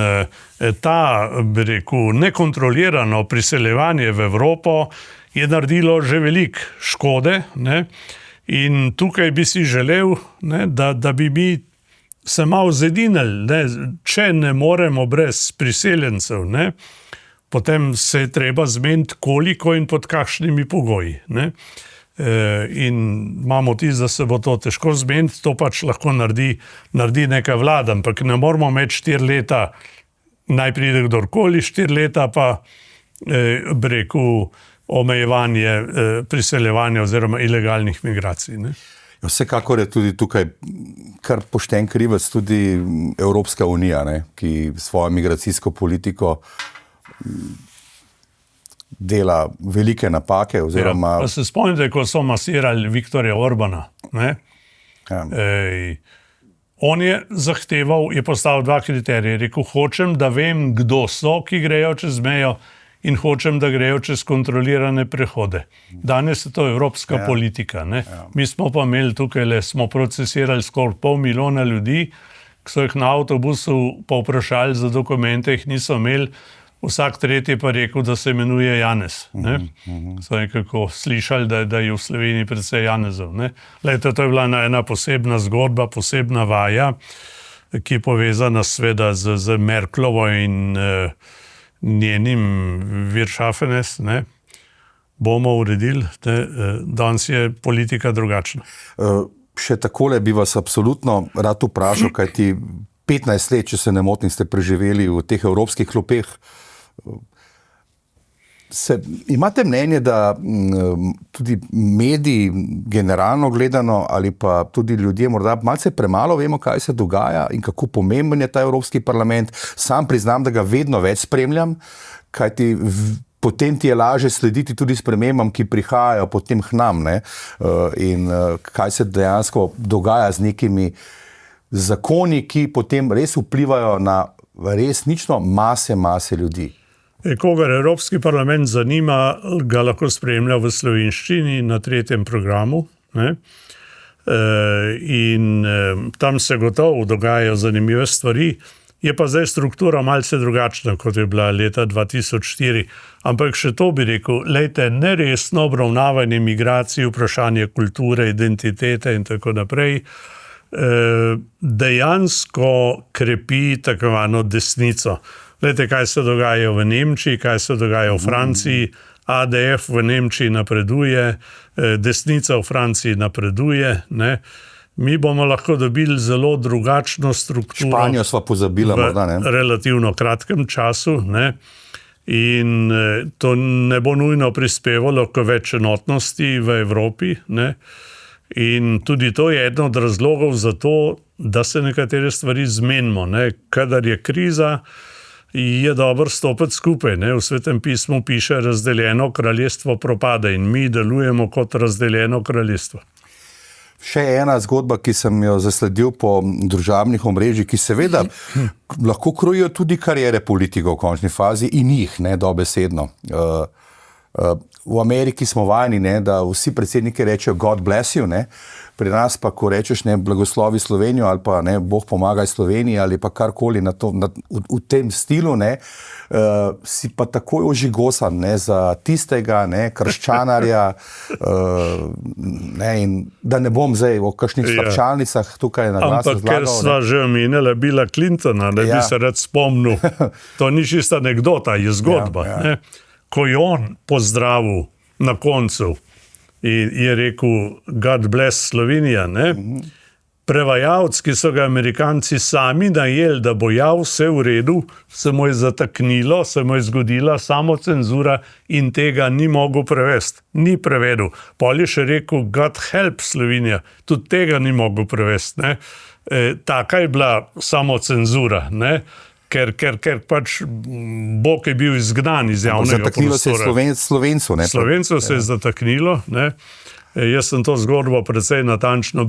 ta, bi rekel, nekontrolirano priseljevanje v Evropo je naredilo že veliko škode, ne? In tukaj bi si želel, ne, da bi mi se malo zedinili, ne? Če ne moremo brez priseljencev, ne? Potem se je treba zmeniti, koliko in pod kakšnimi pogoji, ne? In imamo tisto, da se bo to težko zmeniti, to pač lahko naredi neka vlada, ampak ne moramo imeti 4 leta, naj pride kdorkoli, 4 leta pa bi rekel omejevanje priseljevanja oziroma ilegalnih migracij. Ne? Vsekakor je tudi tukaj kar pošten krivec tudi Evropska unija, ne, ki svojo migracijsko politiko dela velike napake. Oziroma... Pa se spomnite, ko so masirali Viktorja Orbana. Ne? Ja. On je zahteval, je postavil 2 kriterije. Rekel, hočem, da vem, kdo so, ki grejo čez mejo, in hočem, da grejo čez kontrolirane prehode. Danes je to evropska politika. Ne? Ja. Mi smo pa imeli tukaj, smo procesirali skoraj 500 000 ljudi, ki so jih na avtobusu povprašali za dokumente, jih niso imeli. Vsak tretji pa rekel, da se imenuje Janez. So nekako slišali, da je v Sloveniji predvsej Janezov. Lejte, to je bila ena posebna zgodba, posebna vaja, ki je povezana sveda z Merklovo in njenim Wirtschafenes. Bomo uredili, danes je politika drugačna. Še takole bi vas absolutno rad vprašal, kajti 15 let, če se ne motim, ste preživeli v teh evropskih klopeh. Imate mnenje, da tudi mediji generalno gledano ali pa tudi ljudje morda malce premalo vemo, kaj se dogaja in kako pomemben je ta Evropski parlament? Sam priznam, da ga vedno več spremljam, kajti potem ti je lažje slediti tudi spremembam, ki prihajajo potem k nam, ne? In kaj se dejansko dogaja z nekimi zakoni, ki potem res vplivajo na resnično mase ljudi. Kogar Evropski parlament zanima, ga lahko spremlja v slovenščini na 3. programu. Ne? In tam se gotovo dogajajo zanimive stvari. Je pa zdaj struktura malce drugačna, kot je bila leta 2004. Ampak še to bi rekel, lejte, neresno obravnavanje migracij, vprašanje kulture, identitete in tako naprej, dejansko krepi tako imenovano desnico. Glejte, kaj se dogaja v Nemčiji, kaj se dogaja v Franciji. ADF v Nemčiji napreduje, desnica v Franciji napreduje. Ne? Mi bomo lahko dobili zelo drugačno strukturo. Španijo sva pozabila morda, ne? V relativno kratkem času. Ne? In to ne bo nujno prispevalo k več enotnosti v Evropi. Ne? In tudi to je eden od razlogov za to, da se nekatere stvari zmenimo. Ne? Kadar je kriza, je dobro stopiti skupaj. Ne? V Svetem pismu piše, razdeljeno kraljestvo propada in mi delujemo kot razdeljeno kraljestvo. Še ena zgodba, ki sem jo zasledil po družabnih omrežjih, ki seveda lahko krojijo tudi kariere politikov v končni fazi in jih, ne, dobesedno. V Ameriki smo vajeni, ne, da vsi predsedniki rečejo God bless you, ne. Pri nas pa, ko rečeš, ne, blagoslovi Slovenijo ali pa ne, Bog pomagaj Sloveniji ali pa karkoli v tem stilu, ne, si pa takoj ožigosan, ne, za tistega, ne, krščanarja, ne, in da ne bom zdaj o kakšnih slabšalnicah tukaj na glas razlagal. Ampak ker sva že omenila Billa Clintona, ne bi se rad spomnil, to ni čista anekdota, je zgodba, ne. Ko je on pozdravil na koncu in je rekel God bless Slovenija, ne? Prevajalec, ki so ga Amerikanci sami najeli, da bo vse v redu, se mu je zataknilo, se mu je zgodila samocenzura in tega ni mogel prevesti. Ni prevedel. Pol je še rekel God help Slovenija, tudi tega ni mogel prevesti. Ne? Taka je bila samocenzura, ne? Ker pač Bog je bil izgnan iz javnega prostora. Zataknilo se je Slovencu. Ne? Slovencu se je zataknilo. Ne? Jaz sem to zgodbo precej natančno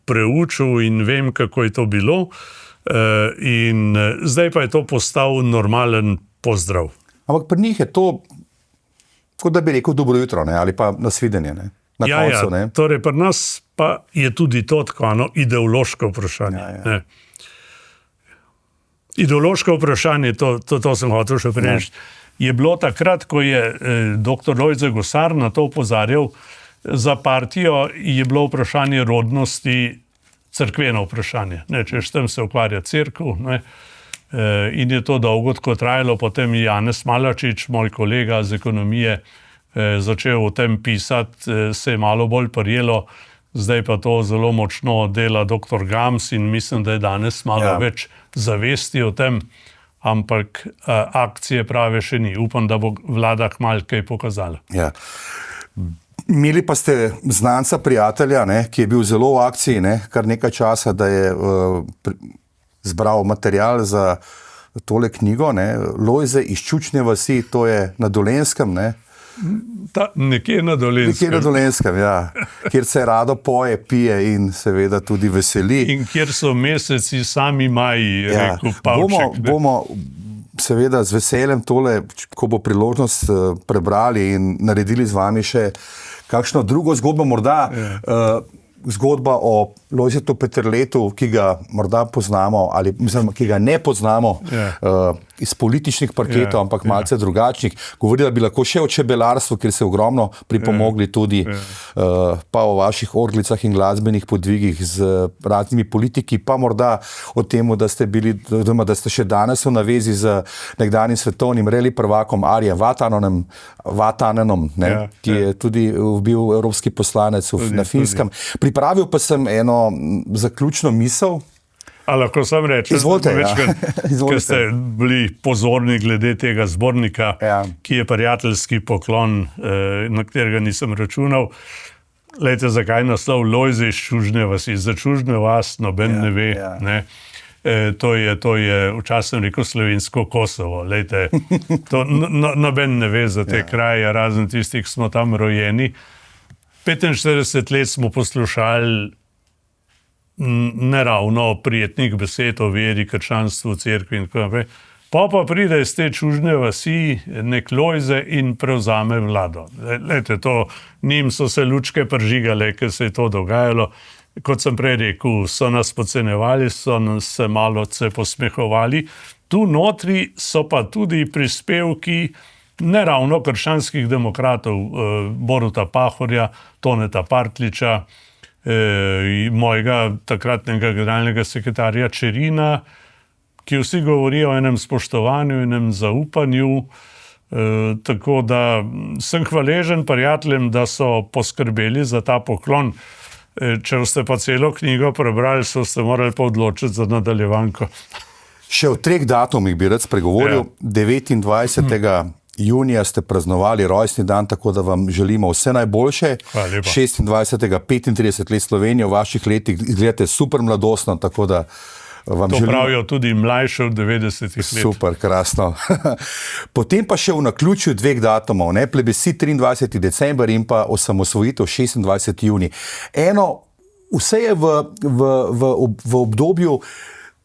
preučil in vem, kako je to bilo. In zdaj pa je to postal normalen pozdrav. Ampak pri njih je to, kot da bi rekel dobro jutro, ne? Ali pa nasvidenje. Ne? Na koncu, ne? Torej pri nas pa je tudi to tako ideološko vprašanje. Ne? Ideološko vprašanje, to sem hotel še preneči, je bilo takrat, ko je dr. Lojze Gosar na to opozarjal, za partijo je bilo vprašanje rodnosti cerkveno vprašanje. Ne, če s tem se ukvarja cerkev, ne, in je to dolgo tako trajalo, potem je Janez Malačič, moj kolega z ekonomije, začel o tem pisati, se je malo bolj prijelo, zdaj pa to zelo močno dela dr. Gams in mislim, da je danes malo več zavesti o tem, ampak akcije prave še ni. Upam, da bo vlada kmalu kaj pokazala. Ja. Imeli pa ste znanca, prijatelja, ne, ki je bil zelo v akciji, ne, kar nekaj časa, da je zbral material za tole knjigo. Ne. Lojze iz Čučnje vasi, to je na Dolenjskem, ne? Nekje na Dolenjskem. Nekje na Dolenjskem, ja. Kjer se rado poje, pije in seveda tudi veseli. In kjer so meseci sami maji, rekel Pavček. Bomo seveda z veseljem tole, ko bo priložnost, prebrali in naredili z vami še kakšno drugo zgodbo, morda zgodba o Lojzetu Peterletu, ki ga morda poznamo, ali mislim, ki ga ne poznamo iz političnih parketov, ampak malce drugačnih. Govorila bi lahko še o čebelarstvu, kjer se ogromno pripomogli tudi, pa o vaših orglicah in glasbenih podvigih z raznimi politiki, pa morda o tem, da ste bili, da ste še danes v navezi z nekdanjim svetovnim reli prvakom Arjem Vatanenom, ne, ki je tudi bil evropski poslanec na Finskem. Pripravil pa sem eno zaključno misel. A lahko sam rečem, Izvolite. Ker ste bili pozorni glede tega zbornika, ki je prijateljski poklon, na katerega nisem računal. Lejte, zakaj naslov Lojze iz Čužnje vasi? Za Čužnjo vas noben ne ve. Ne? To je včasih rekel slovensko Kosovo. Lejte, to noben ne ve za te kraje, razen tistih, ki smo tam rojeni. 45 let smo poslušali neravno prijetnih besed o veri, krščanstvu, cerkvi in tako naprej. Pa pride iz te Čužnje vasi nek Lojze in prevzame vlado. Lejte, njim so se lučke pržigale, ker se je to dogajalo. Kot sem prej rekel, so nas podcenjevali, so nas se malo posmehovali. Tu notri so pa tudi prispevki neravno krščanskih demokratov, Boruta Pahorja, Toneta Partliča, mojega takratnega generalnega sekretarja Čerina, ki vsi govorijo o enem spoštovanju, enem zaupanju, tako da sem hvaležen prijateljem, da so poskrbeli za ta poklon. Če ste pa celo knjigo prebrali, so ste morali pa odločiti za nadaljevanko. Še o 3 datumih bi rad spregovoril. 29. junija ste praznovali rojstni dan, tako da vam želimo vse najboljše. 26. 35 let Slovenije, v vaših letih izgledate super mladostno, tako da To pravijo tudi mlajše od 90 let. Super, krasno. Potem pa še v naključju dveh datumov, ne? Plebiscit 23. december in pa osamosvojitev 26. juni. Vse je v obdobju,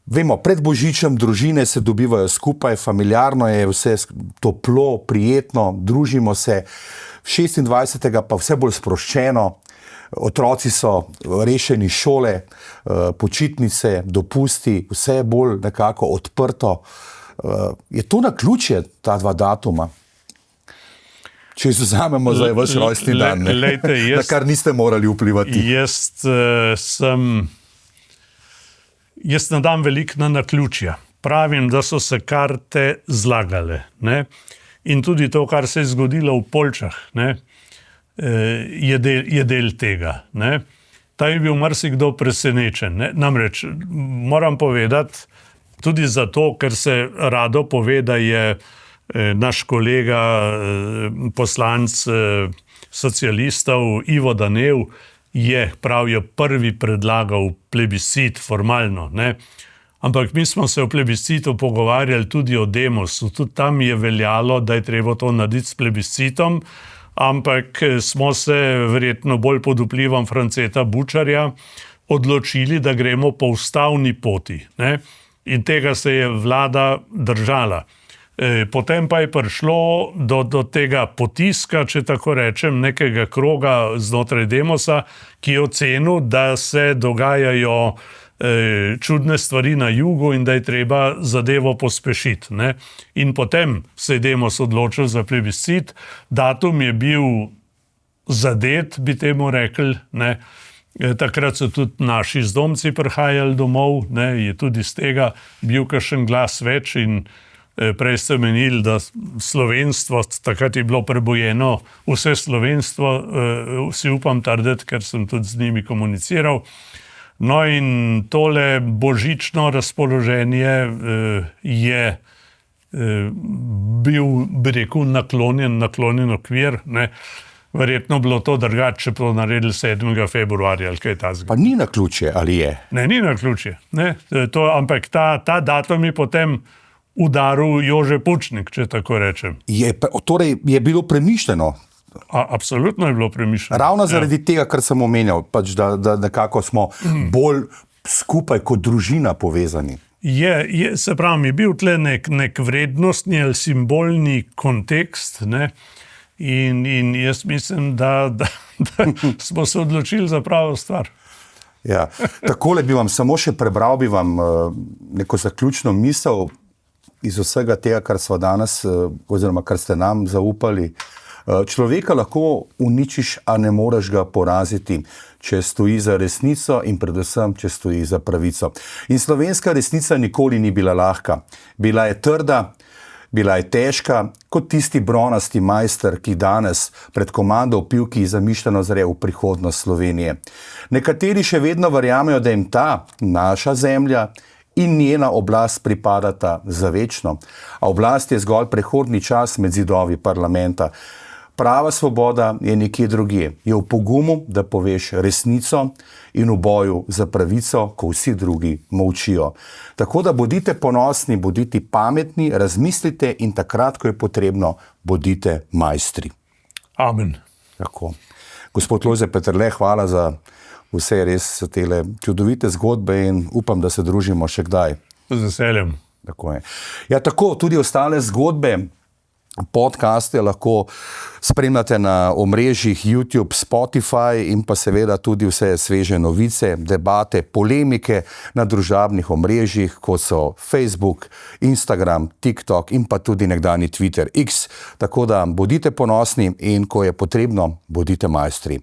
vemo, pred Božičem družine se dobivajo skupaj, familiarno je vse toplo, prijetno, družimo se. 26. pa vse bolj sproščeno, otroci so rešeni šole, počitnice, dopusti, vse je bolj nekako odprto. Je to naključje, ta dva datuma? Če izvzamemo za vaš rojstni dan, na kar niste morali vplivati. Jaz ne dam veliko na naključja. Pravim, da so se karte zlagale. Ne? In tudi to, kar se je zgodilo v Poljčah, ne? Je del tega. Ne? Ta je bil marsikdo presenečen. Ne? Namreč moram povedati, tudi zato, ker se rado pove, da je naš kolega, poslanec socialistov Ivo Danev, pravijo, prvi predlagal plebiscit formalno. Ne? Ampak mi smo se o plebiscitu pogovarjali tudi o demosu. Tudi tam je veljalo, da je treba to narediti s plebiscitom, ampak smo se verjetno bolj pod vplivom Franceta Bučarja odločili, da gremo po ustavni poti. Ne? In tega se je vlada držala. Potem pa je prišlo do tega potiska, če tako rečem, nekega kroga znotraj demosa, ki je ocenil, da se dogajajo čudne stvari na jugu in da je treba zadevo pospešiti. Ne? In potem se je demos odločil za plebiscit. Datum je bil zadet, bi temu rekli. Ne? Takrat so tudi naši zdomci prihajali domov, ne? Je tudi z tega bil kakšen glas več in prej ste menili, da slovenstvo, takrat je bilo prebojeno vse slovenstvo, si upam trditi, ker sem tudi z njimi komuniciral. No in tole božično razpoloženje je bil, bi rekel, naklonjen okvir. Ne? Verjetno bilo to drugače, če to naredili 7. februarja ali kaj takega. Pa ni naključje, ali je? Ne, ni naključje. Ne? Ampak ta datum je potem udaril Jože Pučnik, če tako rečem. Torej je bilo premišljeno? Absolutno je bilo premišljeno. Ravno zaradi tega, kar sem omenjal, pač, da nekako smo bolj skupaj kot družina povezani. Se pravi, je bil tle nek vrednostni ali simbolni kontekst, ne? In jaz mislim, da smo se odločili za pravo stvar. Ja. Takole bi vam samo še prebral, bi vam neko zaključno misel iz vsega tega, kar smo danes, oziroma kar ste nam zaupali. Človeka lahko uničiš, a ne moreš ga poraziti, če stoji za resnico in predvsem, če stoji za pravico. In slovenska resnica nikoli ni bila lahka. Bila je trda, bila je težka, kot tisti bronasti majster, ki danes pred komando v Pivki zamišljeno zre v prihodnost Slovenije. Nekateri še vedno verjamejo, da jim ta naša zemlja in njena oblast pripadata za večno, a oblast je zgolj prehodni čas med zidovi parlamenta. Prava svoboda je nekje drugje. Je v pogumu, da poveš resnico in v boju za pravico, ko vsi drugi molčijo. Tako da bodite ponosni, bodite pametni, razmislite in takrat, ko je potrebno, bodite majstri. Amen. Tako. Gospod Lojze Peterle, hvala za vse res tele čudovite zgodbe in upam, da se družimo še kdaj. Z veseljem. Tako je. Ja, tako, tudi ostale zgodbe, podcaste lahko spremljate na omrežjih YouTube, Spotify in pa seveda tudi vse sveže novice, debate, polemike na družabnih omrežjih, kot so Facebook, Instagram, TikTok in pa tudi nekdanji Twitter X. Tako da bodite ponosni in ko je potrebno, bodite majstri.